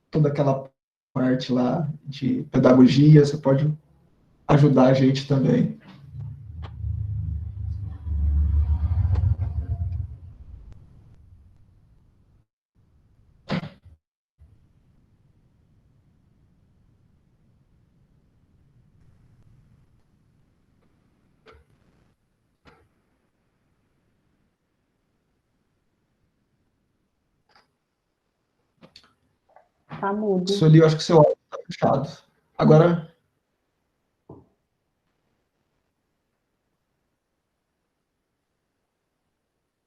toda aquela parte lá de pedagogia, você pode ajudar a gente também. Tá mudo. Sueli, eu acho que seu áudio está fechado. Agora...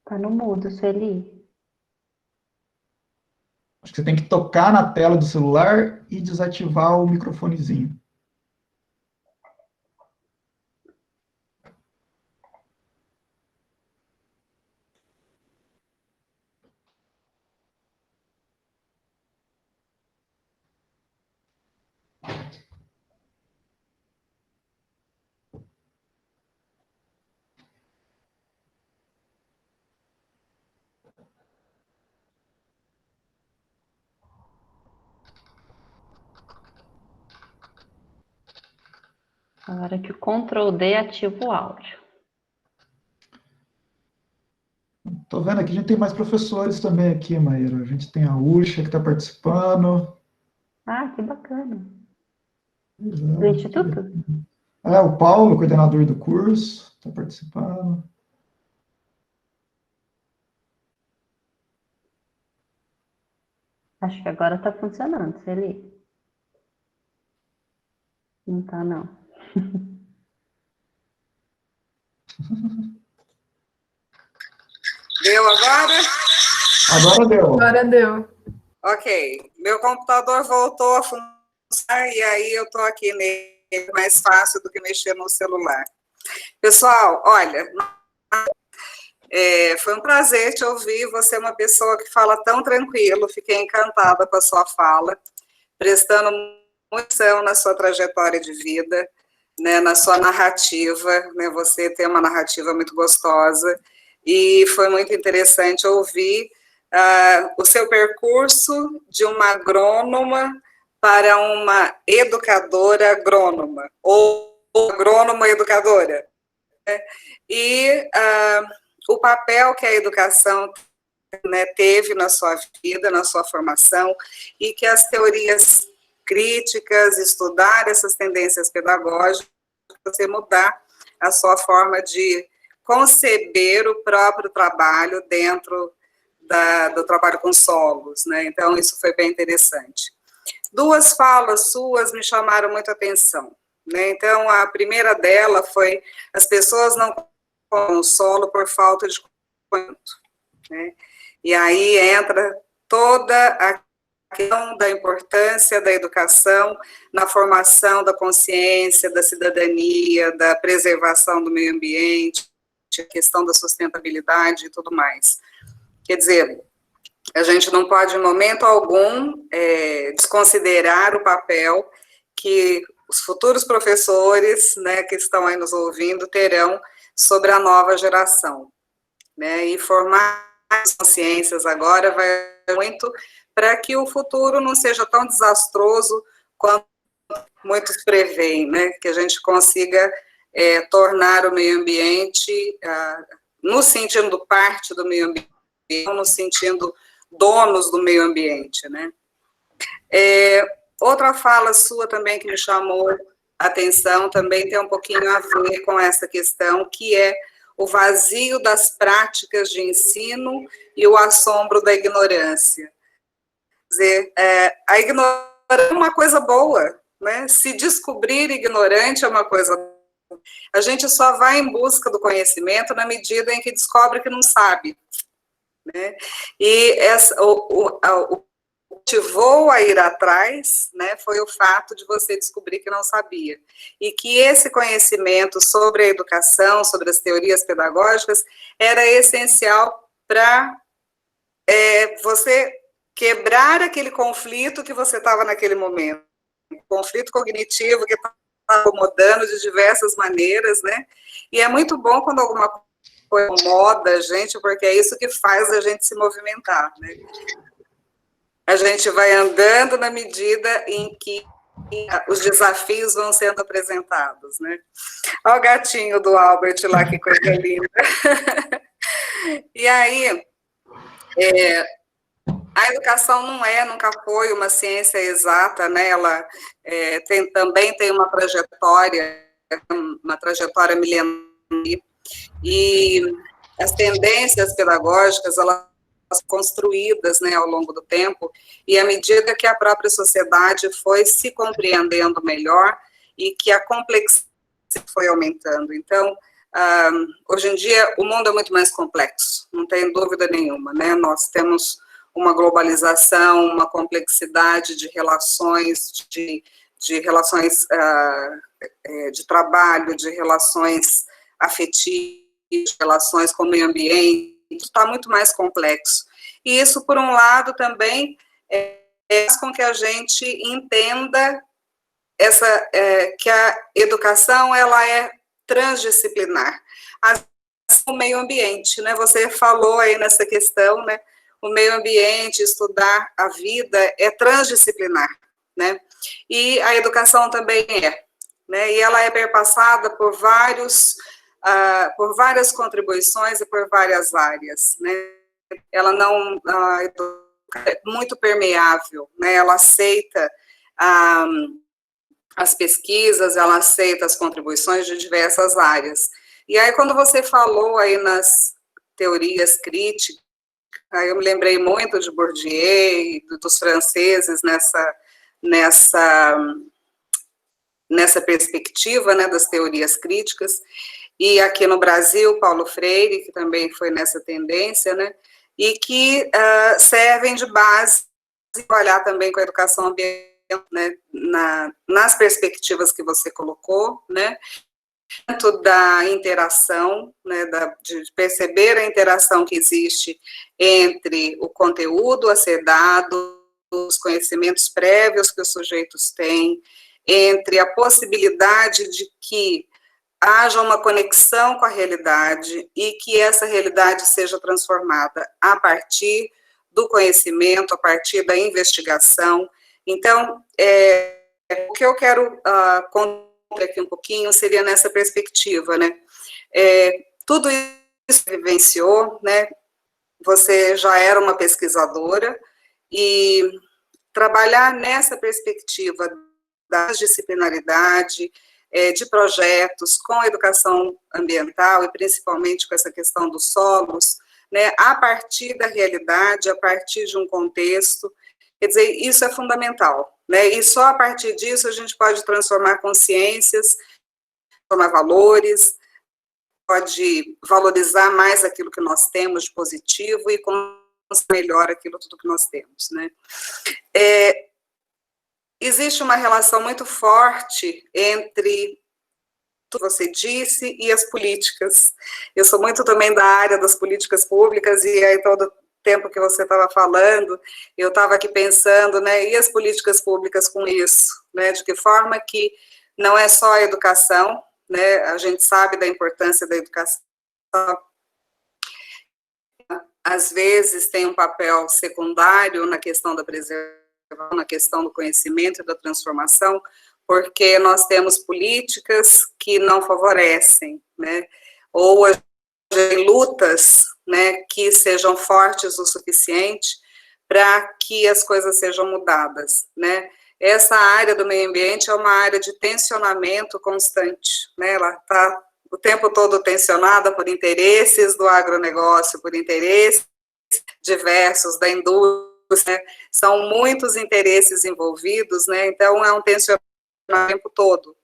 Tá no mudo, Sueli. Acho que você tem que tocar na tela do celular e desativar o microfonezinho. A hora que o Ctrl D ativa o áudio. Tô vendo aqui, a gente tem mais professores também aqui, Maíra. A gente tem a Uxa que está participando. Ah, que bacana. Exato. Do Instituto? O Paulo, coordenador do curso, está participando. Acho que agora tá funcionando, Sueli. Não tá, não. Deu agora? Agora deu. Agora deu. Ok. Meu computador voltou a funcionar e aí eu estou aqui nele, mais fácil do que mexer no celular. Pessoal, olha, foi um prazer te ouvir. Você é uma pessoa que fala tão tranquilo. Fiquei encantada com a sua fala, prestando muita atenção na sua trajetória de vida, né, na sua narrativa, né, você tem uma narrativa muito gostosa, e foi muito interessante ouvir o seu percurso de uma agrônoma para uma educadora agrônoma, ou agrônoma educadora, né, e o papel que a educação, né, teve na sua vida, na sua formação, e que as teorias críticas, estudar essas tendências pedagógicas, você mudar a sua forma de conceber o próprio trabalho dentro do trabalho com solos, né? Então, isso foi bem interessante. Duas falas suas me chamaram muita atenção, né? Então, a primeira dela foi: as pessoas não compram o solo por falta de conhecimento, né? E aí entra toda a questão da importância da educação na formação da consciência, da cidadania, da preservação do meio ambiente, a questão da sustentabilidade e tudo mais. Quer dizer, a gente não pode, em momento algum, desconsiderar o papel que os futuros professores, né, que estão aí nos ouvindo, terão sobre a nova geração, né, e formar as consciências agora vai muito para que o futuro não seja tão desastroso quanto muitos preveem, né, que a gente consiga tornar o meio ambiente, no sentido parte do meio ambiente, não no sentido donos do meio ambiente, né. Outra fala sua também que me chamou a atenção, também tem um pouquinho a ver com essa questão, que é o vazio das práticas de ensino e o assombro da ignorância. Quer dizer, a ignorância é uma coisa boa, né? Se descobrir ignorante é uma coisa boa. A gente só vai em busca do conhecimento na medida em que descobre que não sabe, né? E o que motivou a ir atrás, né, foi o fato de você descobrir que não sabia. E que esse conhecimento sobre a educação, sobre as teorias pedagógicas, era essencial para você quebrar aquele conflito que você estava naquele momento. Conflito cognitivo que estava acomodando de diversas maneiras, né? E é muito bom quando alguma coisa incomoda a gente, porque é isso que faz a gente se movimentar, né? A gente vai andando na medida em que os desafios vão sendo apresentados, né? Olha o gatinho do Albert lá, que coisa linda. E aí, a educação nunca foi uma ciência exata, né? Ela também tem uma trajetória milenar, e as tendências pedagógicas, elas construídas, né, ao longo do tempo, e à medida que a própria sociedade foi se compreendendo melhor e que a complexidade foi aumentando. Então, hoje em dia, o mundo é muito mais complexo, não tem dúvida nenhuma, né? Nós temos uma globalização, uma complexidade de relações, de relações de trabalho, de relações afetivas, de relações com o meio ambiente, está muito mais complexo. E isso, por um lado, também faz com que a gente entenda que a educação ela é transdisciplinar. O meio ambiente, né? Você falou aí nessa questão, né? O meio ambiente, estudar a vida é transdisciplinar, né? E a educação também né? E ela é perpassada por várias contribuições e por várias áreas, né? Ela não é muito permeável, né? Ela aceita as pesquisas, ela aceita as contribuições de diversas áreas. E aí, quando você falou aí nas teorias críticas, aí eu me lembrei muito de Bourdieu e dos franceses nessa perspectiva, né, das teorias críticas, e aqui no Brasil, Paulo Freire, que também foi nessa tendência, né, e que servem de base para trabalhar também com a educação ambiental, né, nas perspectivas que você colocou, né, tanto da interação, né, de perceber a interação que existe entre o conteúdo a ser dado, os conhecimentos prévios que os sujeitos têm, entre a possibilidade de que haja uma conexão com a realidade e que essa realidade seja transformada a partir do conhecimento, a partir da investigação. Então, o que eu quero contar aqui um pouquinho seria nessa perspectiva, né? Tudo isso que vivenciou, né? Você já era uma pesquisadora e trabalhar nessa perspectiva da disciplinaridade, de projetos com a educação ambiental e principalmente com essa questão dos solos, né? A partir da realidade, a partir de um contexto. Quer dizer, isso é fundamental, né? E só a partir disso a gente pode transformar consciências, transformar valores, pode valorizar mais aquilo que nós temos de positivo e melhor aquilo tudo que nós temos, né? Existe uma relação muito forte entre o que você disse e as políticas. Eu sou muito também da área das políticas públicas e aí todo tempo que você estava falando, eu estava aqui pensando, né, e as políticas públicas com isso, né, de que forma que não é só a educação, né, a gente sabe da importância da educação, às vezes tem um papel secundário na questão da preservação, na questão do conhecimento e da transformação, porque nós temos políticas que não favorecem, né, ou lutas, né, que sejam fortes o suficiente para que as coisas sejam mudadas, né. Essa área do meio ambiente é uma área de tensionamento constante, né, ela está o tempo todo tensionada por interesses do agronegócio, por interesses diversos da indústria, né? São muitos interesses envolvidos, né, então é um tensionamento o tempo todo,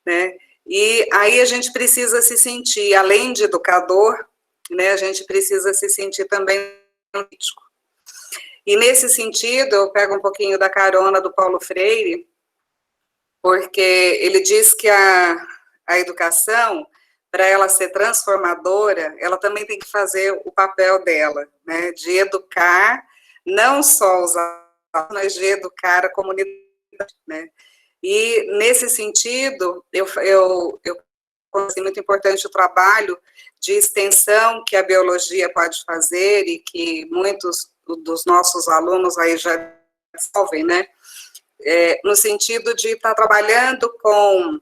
né. E aí a gente precisa se sentir, além de educador, né, a gente precisa se sentir também político. E nesse sentido, eu pego um pouquinho da carona do Paulo Freire, porque ele diz que a educação, para ela ser transformadora, ela também tem que fazer o papel dela, né, de educar, não só os alunos, mas de educar a comunidade, né. E, nesse sentido, eu considero muito importante o trabalho de extensão que a biologia pode fazer e que muitos dos nossos alunos aí já desenvolvem, né? No sentido de estar trabalhando com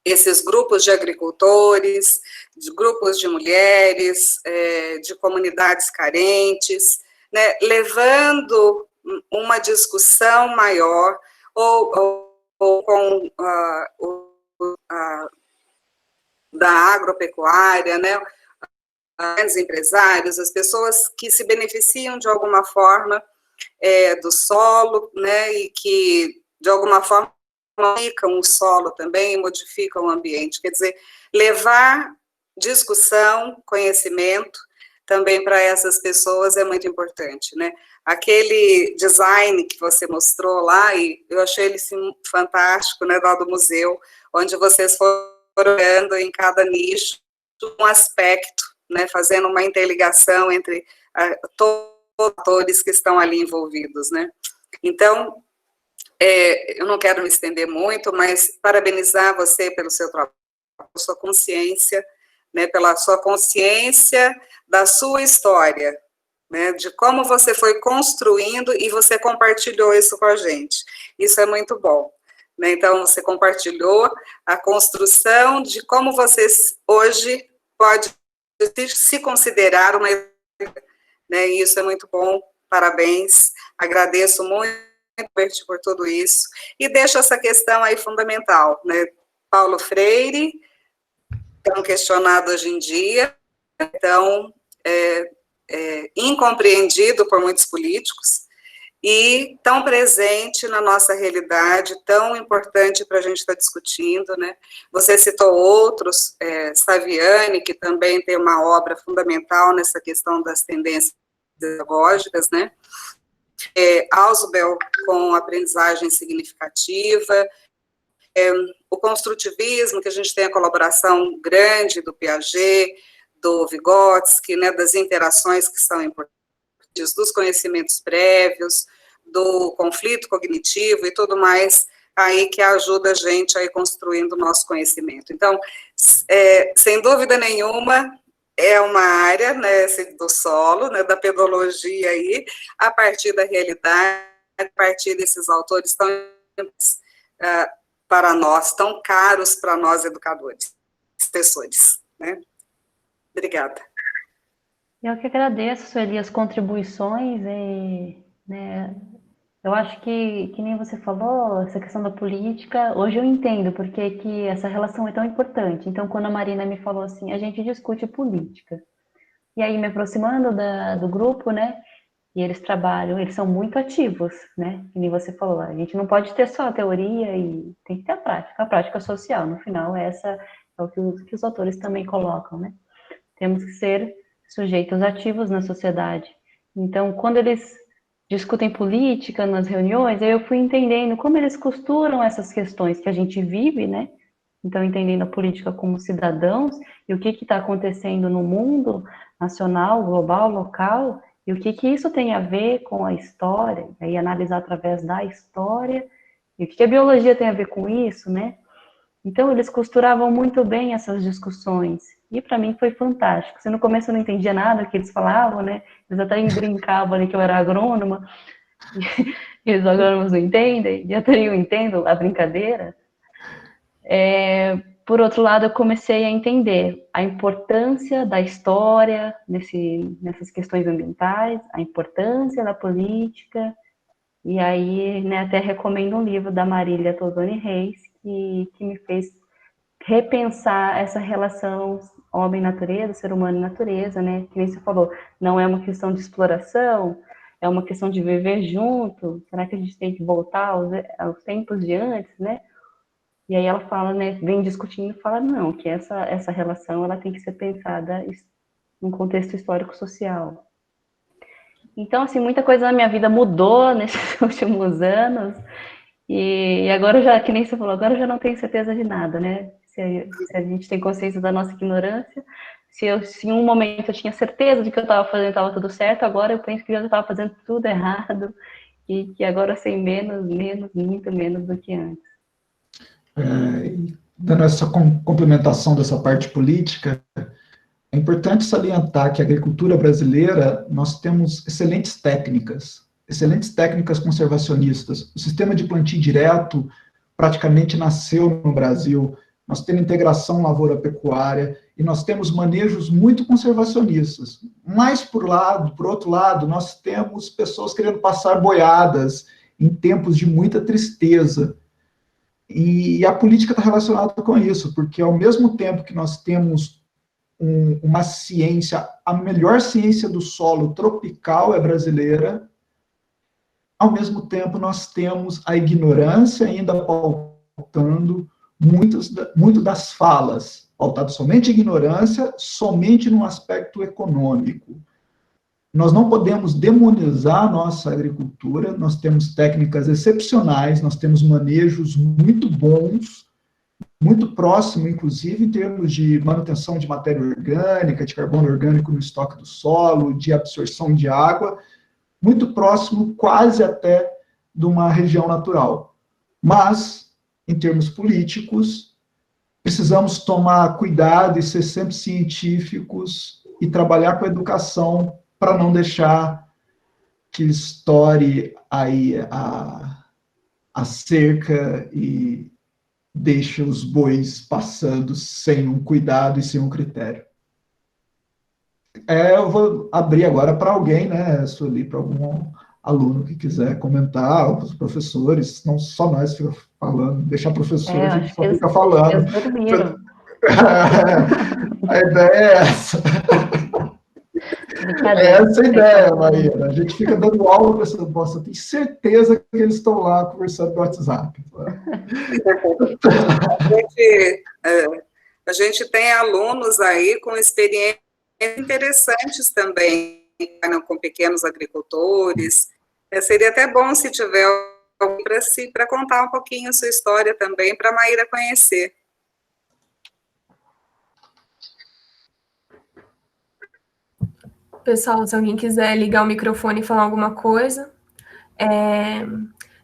esses grupos de agricultores, de grupos de mulheres, de comunidades carentes, né? Levando uma discussão maior ou com da agropecuária, né, grandes empresários, as pessoas que se beneficiam de alguma forma do solo, né, e que, de alguma forma, modificam o solo também, modificam o ambiente. Quer dizer, levar discussão, conhecimento, também para essas pessoas é muito importante, né? Aquele design que você mostrou lá, e eu achei ele sim, fantástico, né, lá do museu, onde vocês foram olhando em cada nicho um aspecto, né, fazendo uma interligação entre todos os atores que estão ali envolvidos, né? Então, eu não quero me estender muito, mas parabenizar você pelo seu trabalho, pela sua consciência, né, pela sua consciência da sua história, né, de como você foi construindo e você compartilhou isso com a gente. Isso é muito bom. Né? Então, você compartilhou a construção de como você hoje pode se considerar uma... Né, e isso é muito bom, parabéns, agradeço muito por tudo isso, e deixo essa questão aí fundamental, né, Paulo Freire, tão questionado hoje em dia, então, incompreendido por muitos políticos, e tão presente na nossa realidade, tão importante para a gente estar discutindo, né? Você citou outros, Saviani, que também tem uma obra fundamental nessa questão das tendências pedagógicas, né? Ausubel, com aprendizagem significativa, o construtivismo, que a gente tem a colaboração grande do Piaget, do Vygotsky, né, das interações que são importantes, dos conhecimentos prévios, do conflito cognitivo e tudo mais, aí que ajuda a gente a ir construindo o nosso conhecimento. Então, sem dúvida nenhuma, é uma área, né, do solo, né, da pedologia aí, a partir da realidade, a partir desses autores tão para nós, tão caros para nós educadores, professores, né? Obrigada. Eu que agradeço, Sueli, as contribuições, né, eu acho que nem você falou, essa questão da política, hoje eu entendo porque que essa relação é tão importante. Então, quando a Marina me falou assim, a gente discute política. E aí, me aproximando do grupo, né, e eles trabalham, eles são muito ativos, né, que nem você falou, a gente não pode ter só a teoria e tem que ter a prática social, no final, essa é o que os autores também colocam, né. Temos que ser sujeitos ativos na sociedade. Então, quando eles discutem política nas reuniões, eu fui entendendo como eles costuram essas questões que a gente vive, né? Então, entendendo a política como cidadãos e o que está acontecendo no mundo nacional, global, local, e o que isso tem a ver com a história, e aí analisar através da história, e o que a biologia tem a ver com isso, né? Então, eles costuravam muito bem essas discussões. E para mim foi fantástico. Se no começo eu não entendia nada que eles falavam, né? Eles até brincavam ali que eu era agrônoma, e os agrônomos não entendem, e até eu entendo a brincadeira. Por outro lado, eu comecei a entender a importância da história nessas questões ambientais, a importância da política, e aí, né, até recomendo um livro da Marília Tosoni Reis, que me fez repensar essa relação homem-natureza, ser humano e natureza, né? Que nem você falou, não é uma questão de exploração, é uma questão de viver junto. Será que a gente tem que voltar aos tempos de antes, né? E aí ela fala, né, vem discutindo e fala, não, que essa relação ela tem que ser pensada num contexto histórico-social. Então, assim, muita coisa na minha vida mudou nesses últimos anos, e agora eu já, que nem você falou, agora eu já não tenho certeza de nada, né? Se a gente tem consciência da nossa ignorância, se em um momento eu tinha certeza de que eu estava fazendo estava tudo certo, agora eu penso que eu estava fazendo tudo errado, e que agora eu sei muito menos do que antes. Dando essa complementação dessa parte política, é importante salientar que a agricultura brasileira, nós temos excelentes técnicas conservacionistas. O sistema de plantio direto praticamente nasceu no Brasil, nós temos integração lavoura-pecuária, e nós temos manejos muito conservacionistas. Mas, por outro lado, nós temos pessoas querendo passar boiadas em tempos de muita tristeza. E a política está relacionada com isso, porque ao mesmo tempo que nós temos uma ciência, a melhor ciência do solo tropical é brasileira. Ao mesmo tempo, nós temos a ignorância ainda pautando muito das falas, pautado somente em ignorância, somente no aspecto econômico. Nós não podemos demonizar a nossa agricultura, nós temos técnicas excepcionais, nós temos manejos muito bons, muito próximo, inclusive, em termos de manutenção de matéria orgânica, de carbono orgânico no estoque do solo, de absorção de água, muito próximo, quase até, de uma região natural. Mas, em termos políticos, precisamos tomar cuidado e ser sempre científicos e trabalhar com a educação para não deixar que estoure aí a cerca e deixe os bois passando sem um cuidado e sem um critério. Eu vou abrir agora para alguém, né, Sueli, para algum aluno que quiser comentar, os professores, não só nós ficamos falando, deixar professor, a gente só fica falando. Eles dormiram. A ideia é essa. É essa a ideia, Maria. A gente fica dando aula para essa bosta. Eu tenho certeza que eles estão lá conversando no WhatsApp. A gente tem alunos aí com experiências interessantes também, com pequenos agricultores. Seria até bom se tiver alguém para contar um pouquinho a sua história também, para a Maíra conhecer. Pessoal, se alguém quiser ligar o microfone e falar alguma coisa.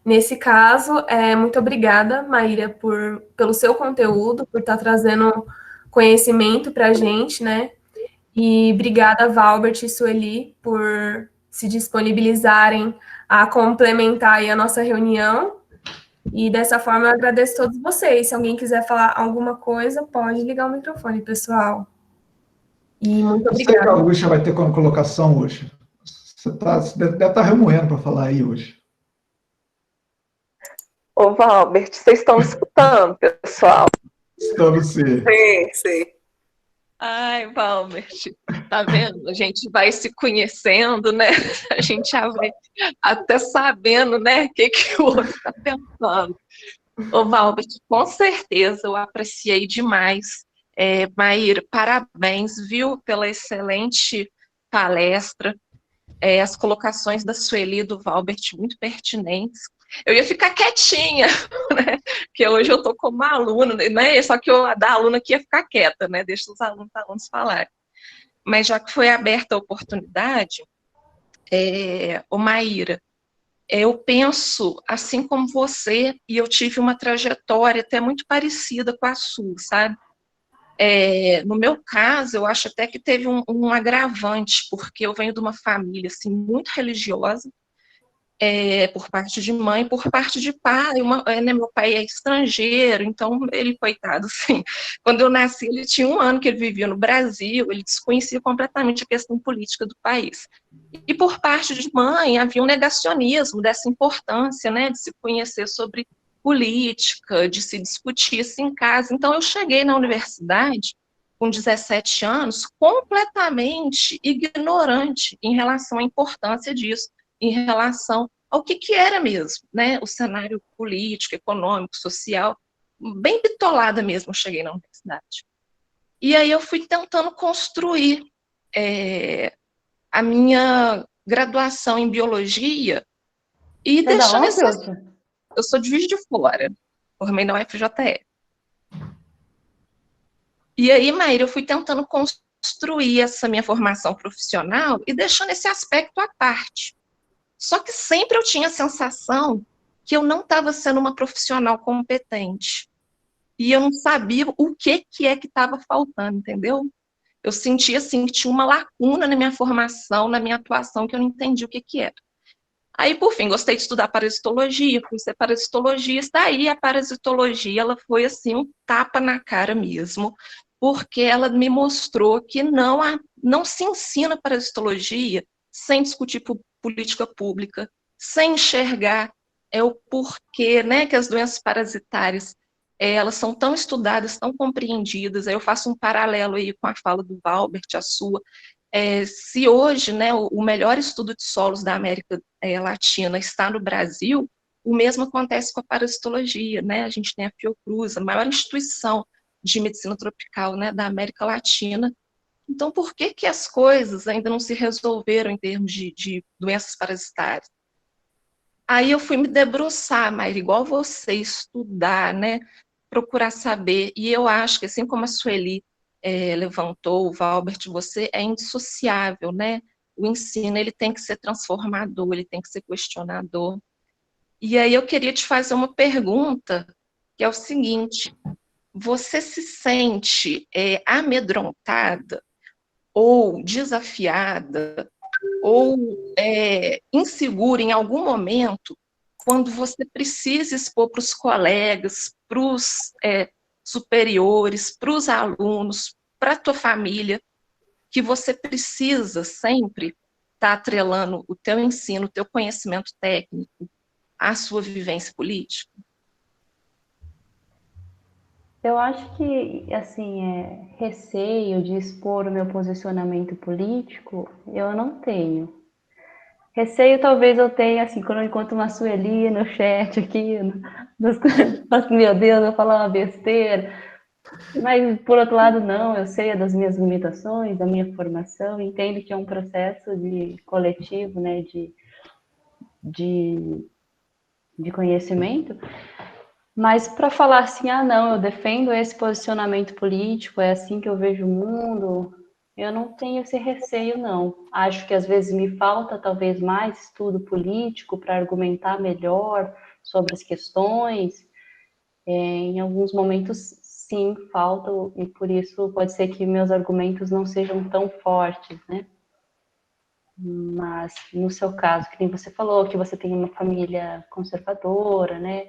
Nesse caso, muito obrigada, Maíra, pelo seu conteúdo, por estar trazendo conhecimento para a gente, né? E obrigada, Valbert e Sueli, por se disponibilizarem a complementar aí a nossa reunião. E dessa forma eu agradeço a todos vocês. Se alguém quiser falar alguma coisa, pode ligar o microfone, pessoal. E muito obrigada. Eu sei que a Augusta vai ter colocação hoje. Você deve estar remoendo para falar aí hoje. Ô, Valbert, vocês estão me escutando, pessoal? Estamos sim. Sim. Ai, Valbert, tá vendo? A gente vai se conhecendo, né? A gente já vai até sabendo, né, o que o outro está pensando. Ô, Valbert, com certeza eu apreciei demais. Maíra, parabéns, viu, pela excelente palestra. As colocações da Sueli e do Valbert muito pertinentes. Eu ia ficar quietinha, né? Porque hoje eu estou como aluna, né? Só que a da aluna aqui ia ficar quieta, né? Deixa os alunos falarem. Mas já que foi aberta a oportunidade, ô Maíra, eu penso, assim como você, e eu tive uma trajetória até muito parecida com a sua, sabe? No meu caso, eu acho até que teve um agravante, porque eu venho de uma família assim, muito religiosa, por parte de mãe, por parte de pai, né, meu pai é estrangeiro, então ele, coitado, assim, quando eu nasci, ele tinha 1 ano que ele vivia no Brasil, ele desconhecia completamente a questão política do país. E por parte de mãe, havia um negacionismo dessa importância, né, de se conhecer sobre política, de se discutir isso em casa. Então eu cheguei na universidade, com 17 anos, completamente ignorante em relação à importância disso, em relação ao que era mesmo, né, o cenário político, econômico, social, bem bitolada mesmo, eu cheguei na universidade. E aí eu fui tentando construir a minha graduação em biologia e deixando esse... Eu sou de Juiz de Fora, formei na UFJF. E aí, Maíra, eu fui tentando construir essa minha formação profissional e deixando esse aspecto à parte. Só que sempre eu tinha a sensação que eu não estava sendo uma profissional competente. E eu não sabia o que estava faltando, entendeu? Eu sentia, assim, que tinha uma lacuna na minha formação, na minha atuação, que eu não entendi o que era. Aí, por fim, gostei de estudar parasitologia, fui ser parasitologista, aí a parasitologia, ela foi, assim, um tapa na cara mesmo, porque ela me mostrou que não se ensina parasitologia sem discutir política pública, sem enxergar o porquê, né, que as doenças parasitárias elas são tão estudadas, tão compreendidas. Aí eu faço um paralelo aí com a fala do Valbert, a sua. Se hoje, né, o melhor estudo de solos da América Latina está no Brasil, o mesmo acontece com a parasitologia, né? A gente tem a Fiocruz, a maior instituição de medicina tropical, né, da América Latina. Então, por que que as coisas ainda não se resolveram em termos de doenças parasitárias? Aí eu fui me debruçar, Mayra, igual você, estudar, né, procurar saber, e eu acho que, assim como a Sueli levantou, o Valbert, você é indissociável, né? O ensino, ele tem que ser transformador, ele tem que ser questionador. E aí eu queria te fazer uma pergunta, que é o seguinte: você se sente amedrontada ou desafiada ou insegura em algum momento quando você precisa expor para os colegas, para os superiores, para os alunos, para a tua família, que você precisa sempre estar atrelando o teu ensino, o teu conhecimento técnico à sua vivência política? Eu acho que, assim, receio de expor o meu posicionamento político, eu não tenho. Receio talvez eu tenha, assim, quando eu encontro uma Sueli no chat aqui, meu Deus, eu falo uma besteira. Mas, por outro lado, não, eu sei das minhas limitações, da minha formação, entendo que é um processo de coletivo, né, de conhecimento. Mas para falar assim, não, eu defendo esse posicionamento político, é assim que eu vejo o mundo, eu não tenho esse receio, não. Acho que às vezes me falta talvez mais estudo político para argumentar melhor sobre as questões. Em alguns momentos, sim, falta, e por isso pode ser que meus argumentos não sejam tão fortes, né? Mas no seu caso, que nem você falou, que você tem uma família conservadora, né?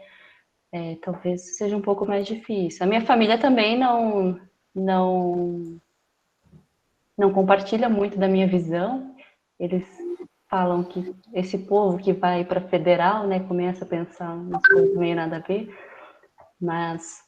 Talvez seja um pouco mais difícil. A minha família também não compartilha muito da minha visão. Eles falam que esse povo que vai para federal, né, começa a pensar umas coisas meio nada a ver, mas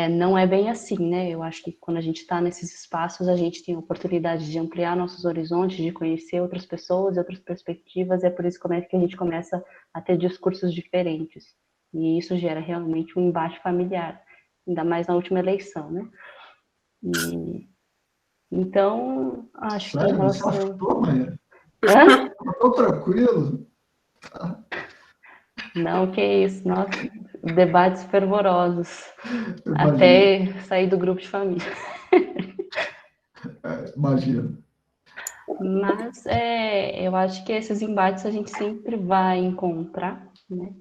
não é bem assim, né? Eu acho que quando a gente está nesses espaços, a gente tem a oportunidade de ampliar nossos horizontes, de conhecer outras pessoas, outras perspectivas, e é por isso que a gente começa a ter discursos diferentes. E isso gera realmente um embate familiar, ainda mais na última eleição, né? Então, acho que em Sério, você relação... achou, Maíra? Hã? Estou tranquilo. Não, que isso, nossa, debates fervorosos, Imagina, até sair do grupo de família. imagina. Mas eu acho que esses embates a gente sempre vai encontrar, né?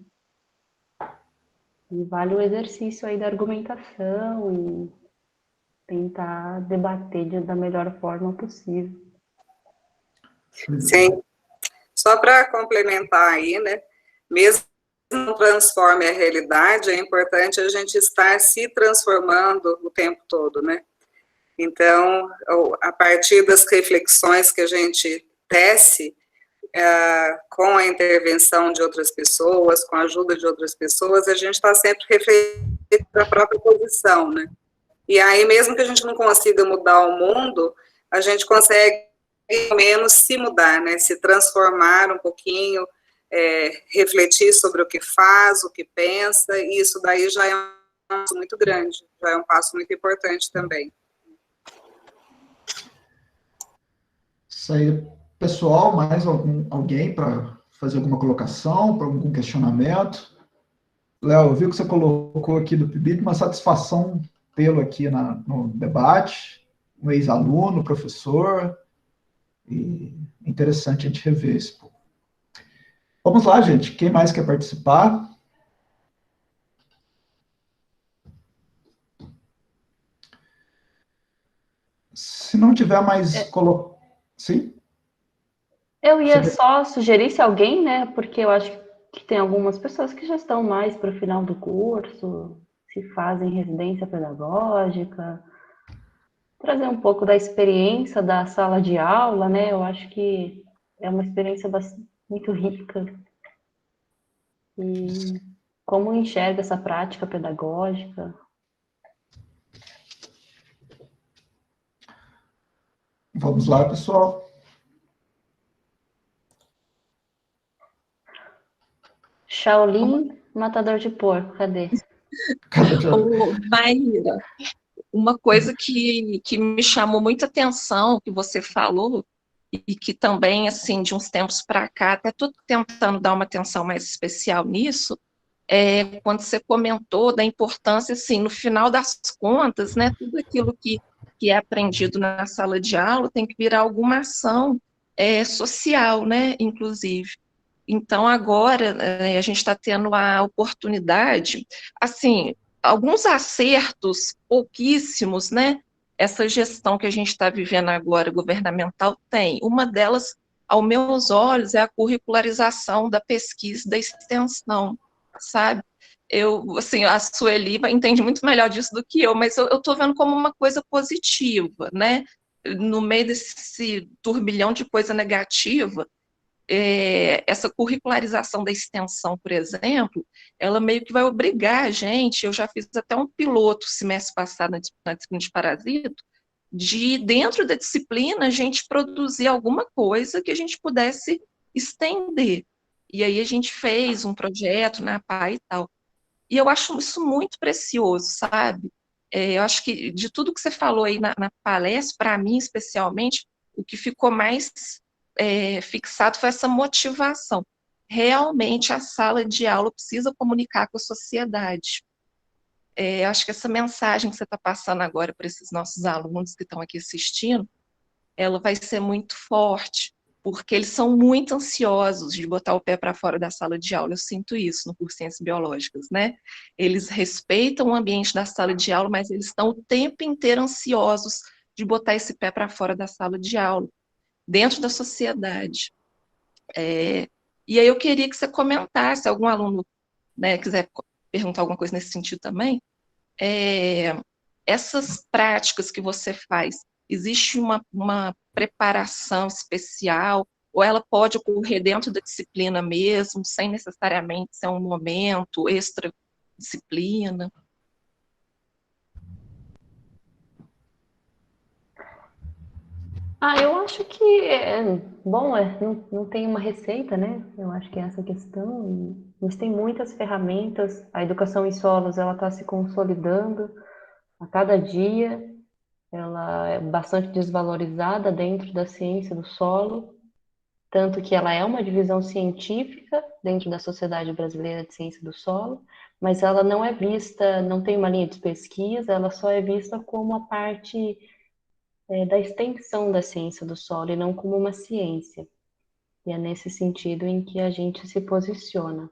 E vale o exercício aí da argumentação e tentar debater da melhor forma possível. Sim, só para complementar aí, né? Mesmo que não transforme a realidade, é importante a gente estar se transformando o tempo todo, né? Então, a partir das reflexões que a gente tece, com a intervenção de outras pessoas, com a ajuda de outras pessoas, a gente está sempre refletindo a própria posição, né? E aí, mesmo que a gente não consiga mudar o mundo, a gente consegue, pelo menos, se mudar, né? Se transformar um pouquinho, refletir sobre o que faz, o que pensa, e isso daí já é um passo muito grande, já é um passo muito importante também. Isso aí, pessoal, mais alguém para fazer alguma colocação, para algum questionamento? Léo, eu vi que você colocou aqui do PIBIC uma satisfação tê-lo aqui no debate, um ex-aluno, professor, e é interessante a gente rever isso. Vamos lá, gente. Quem mais quer participar? Se não tiver mais... Sim? Eu ia só sugerir se alguém, né? Porque eu acho que tem algumas pessoas que já estão mais para o final do curso, se fazem residência pedagógica, trazer um pouco da experiência da sala de aula, né? Eu acho que é uma experiência muito rica. E como enxerga essa prática pedagógica? Vamos lá, pessoal. Shaolin, matador de porco, cadê? Ô, Maíra, uma coisa que me chamou muita atenção, que você falou, e que também, assim, de uns tempos para cá, até estou tentando dar uma atenção mais especial nisso, é quando você comentou da importância, assim, no final das contas, né, tudo aquilo que é aprendido na sala de aula tem que virar alguma ação social, né, inclusive. Então, agora, a gente está tendo a oportunidade, assim, alguns acertos, pouquíssimos, né? Essa gestão que a gente está vivendo agora, governamental, tem. Uma delas, aos meus olhos, é a curricularização da pesquisa e da extensão, sabe? Eu, assim, a Sueli entende muito melhor disso do que eu, mas eu estou vendo como uma coisa positiva, né? No meio desse turbilhão de coisa negativa, essa curricularização da extensão, por exemplo, ela meio que vai obrigar a gente, eu já fiz até um piloto semestre passado na disciplina de parasito, de dentro da disciplina a gente produzir alguma coisa que a gente pudesse estender. E aí a gente fez um projeto na PAI e tal. E eu acho isso muito precioso, sabe? Eu acho que de tudo que você falou aí na palestra, para mim especialmente, o que ficou mais fixado foi essa motivação. Realmente a sala de aula precisa comunicar com a sociedade. Acho que essa mensagem que você está passando agora para esses nossos alunos que estão aqui assistindo, ela vai ser muito forte, porque eles são muito ansiosos de botar o pé para fora da sala de aula. Eu sinto isso no curso de Ciências Biológicas, né? Eles respeitam o ambiente da sala de aula, mas eles estão o tempo inteiro ansiosos de botar esse pé para fora da sala de aula, dentro da sociedade. E aí eu queria que você comentasse, algum aluno, né, quiser perguntar alguma coisa nesse sentido também, essas práticas que você faz, existe uma preparação especial, ou ela pode ocorrer dentro da disciplina mesmo, sem necessariamente ser um momento extra disciplina? Eu acho que, bom, não tem uma receita, né? Eu acho que é essa questão. Mas tem muitas ferramentas. A educação em solos, ela está se consolidando a cada dia. Ela é bastante desvalorizada dentro da ciência do solo, tanto que ela é uma divisão científica dentro da Sociedade Brasileira de Ciência do Solo, mas ela não é vista, não tem uma linha de pesquisa, ela só é vista como a parte da extensão da ciência do solo e não como uma ciência. E é nesse sentido em que a gente se posiciona.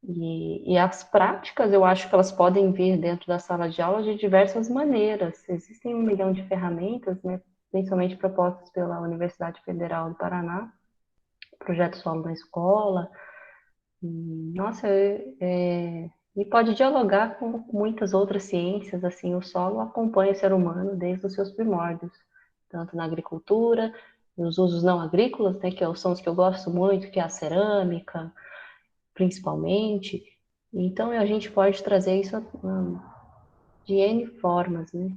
E as práticas, eu acho que elas podem vir dentro da sala de aula de diversas maneiras. Existem 1 milhão de ferramentas, né, principalmente propostas pela Universidade Federal do Paraná, Projeto Solo na Escola. Nossa, e pode dialogar com muitas outras ciências, assim, o solo acompanha o ser humano desde os seus primórdios, tanto na agricultura, nos usos não agrícolas, né, que são os que eu gosto muito, que é a cerâmica, principalmente. Então, a gente pode trazer isso de N formas, né?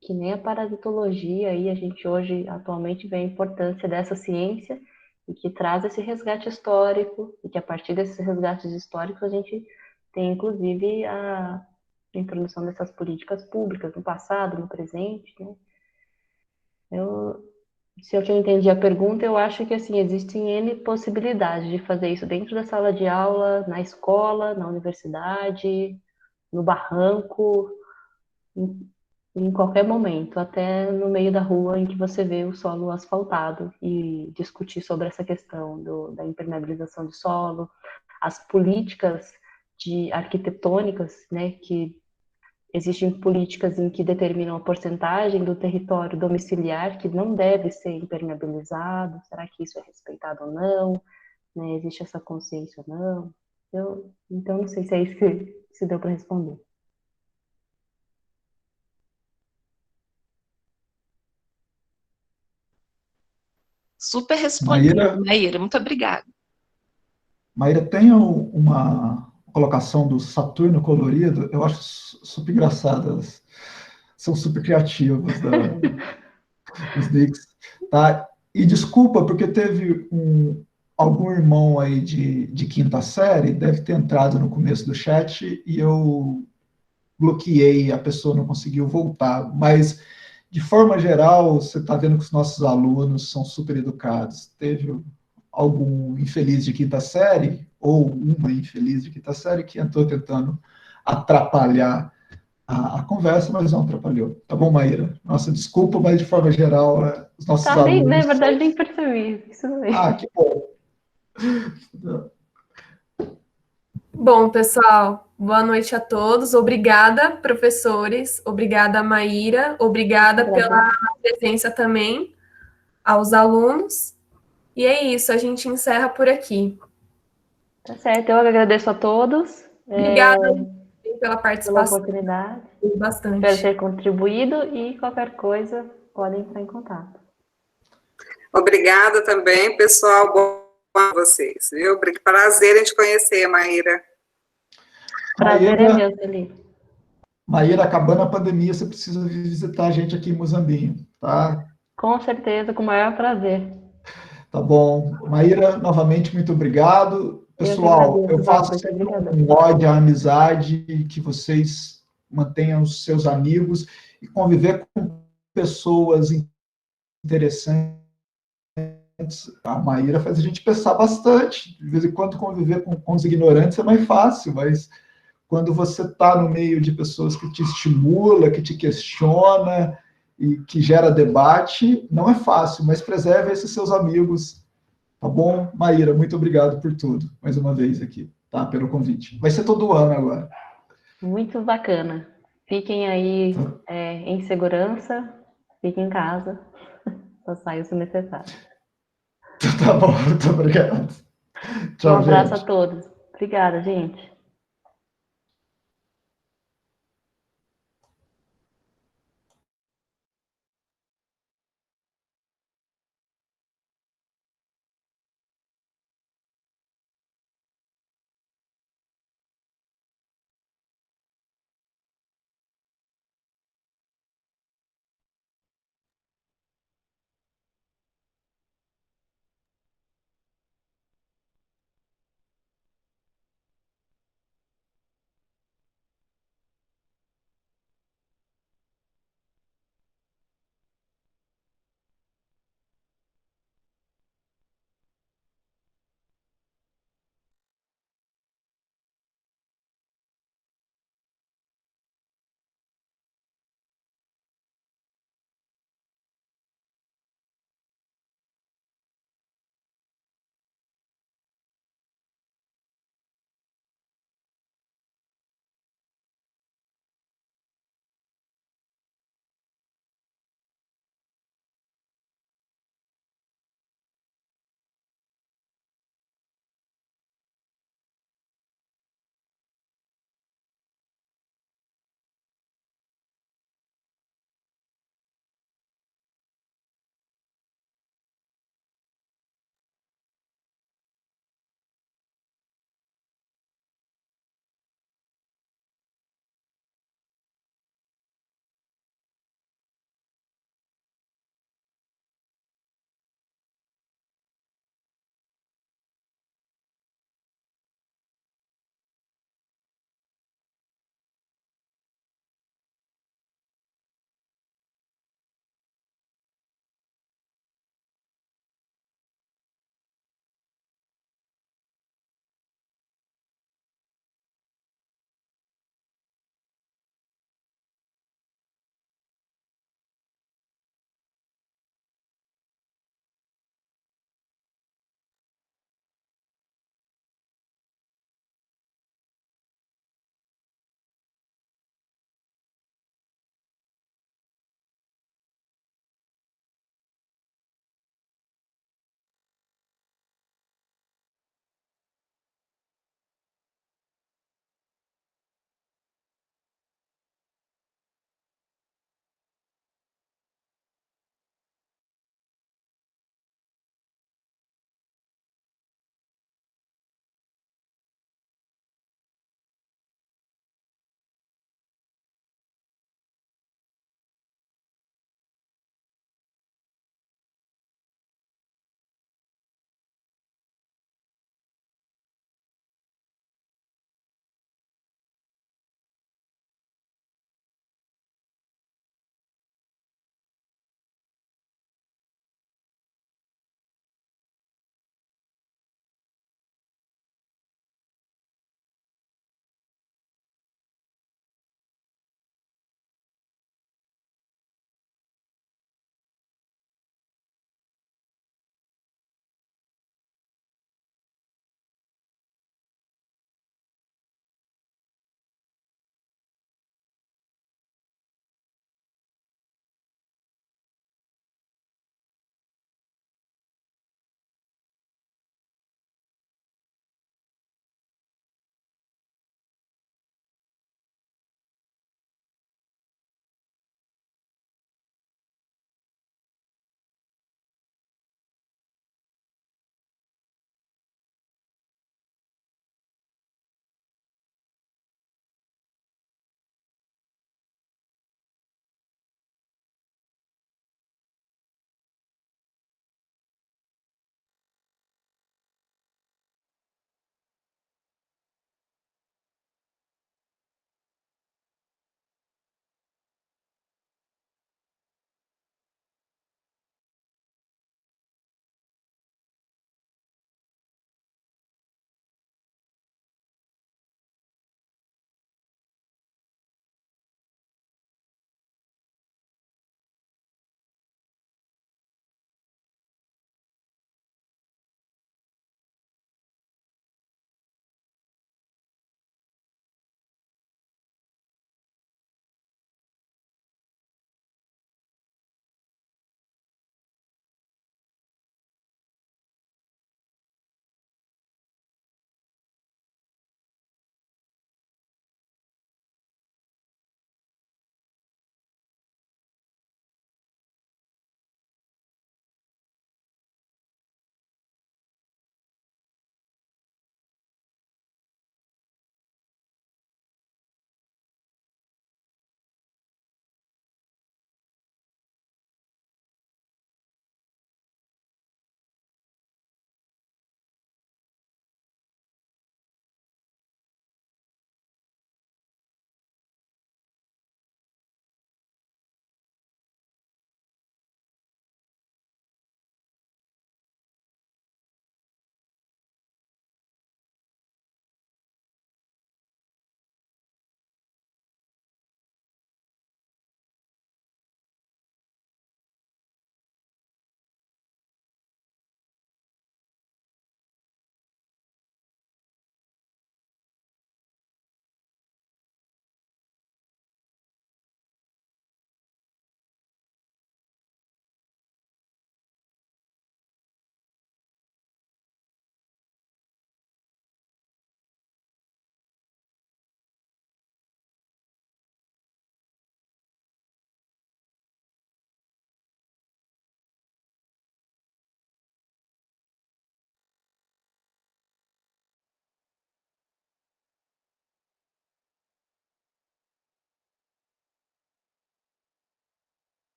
Que nem a parasitologia, aí a gente hoje, atualmente, vê a importância dessa ciência e que traz esse resgate histórico, e que a partir desses resgates históricos a gente tem, inclusive, a introdução dessas políticas públicas no passado, no presente, né? Se eu entendi a pergunta, eu acho que, assim, existem N possibilidades de fazer isso dentro da sala de aula, na escola, na universidade, no barranco, em qualquer momento, até no meio da rua em que você vê o solo asfaltado, e discutir sobre essa questão da impermeabilização do solo, as políticas arquitetônicas, né, que existem políticas em que determinam a porcentagem do território domiciliar que não deve ser impermeabilizado. Será que isso é respeitado ou não? Né, existe essa consciência ou não? Então, não sei se é isso que se deu para responder. Super respondido, Maíra. Muito obrigada. Maíra, tem uma colocação do Saturno colorido, eu acho super engraçadas. São super criativos, os nicks, tá? E desculpa, porque teve algum irmão aí de quinta série, deve ter entrado no começo do chat, e eu bloqueei, a pessoa não conseguiu voltar. Mas, de forma geral, você está vendo que os nossos alunos são super educados. Teve algum infeliz de quinta série, ou uma infeliz de quinta série, que entrou tentando atrapalhar a conversa, mas não atrapalhou. Tá bom, Maíra? Nossa, desculpa, mas de forma geral, os nossos alunos... Na verdade, nem percebi. Isso mesmo. Ah, que bom. Bom, pessoal, boa noite a todos. Obrigada, professores. Obrigada, Maíra. Obrigada pela presença também aos alunos. E é isso, a gente encerra por aqui. Tá certo, eu agradeço a todos. Obrigada pela pela participação. oportunidade. Bastante. Espero ter contribuído e qualquer coisa podem entrar em contato. Obrigada também, pessoal. Bom a vocês, viu? Prazer em te conhecer, Maíra. Prazer é meu, Felipe. Maíra, acabando a pandemia, você precisa visitar a gente aqui em Muzambinho, tá? Com certeza, com o maior prazer. Tá bom. Maíra, novamente, muito obrigado. Pessoal, eu faço sempre um ódio à amizade, que vocês mantenham os seus amigos e conviver com pessoas interessantes. A Maíra faz a gente pensar bastante. De vez em quando, conviver com os ignorantes é mais fácil, mas quando você está no meio de pessoas que te estimula, que te questiona e que gera debate, não é fácil, mas preserve esses seus amigos. Tá bom? Maíra, muito obrigado por tudo, mais uma vez aqui, tá? Pelo convite. Vai ser todo ano agora. Muito bacana. Fiquem aí em segurança, fiquem em casa, só saiam se necessário. Tá bom, muito obrigado. Tchau, Um abraço gente. a todos. Obrigada, gente.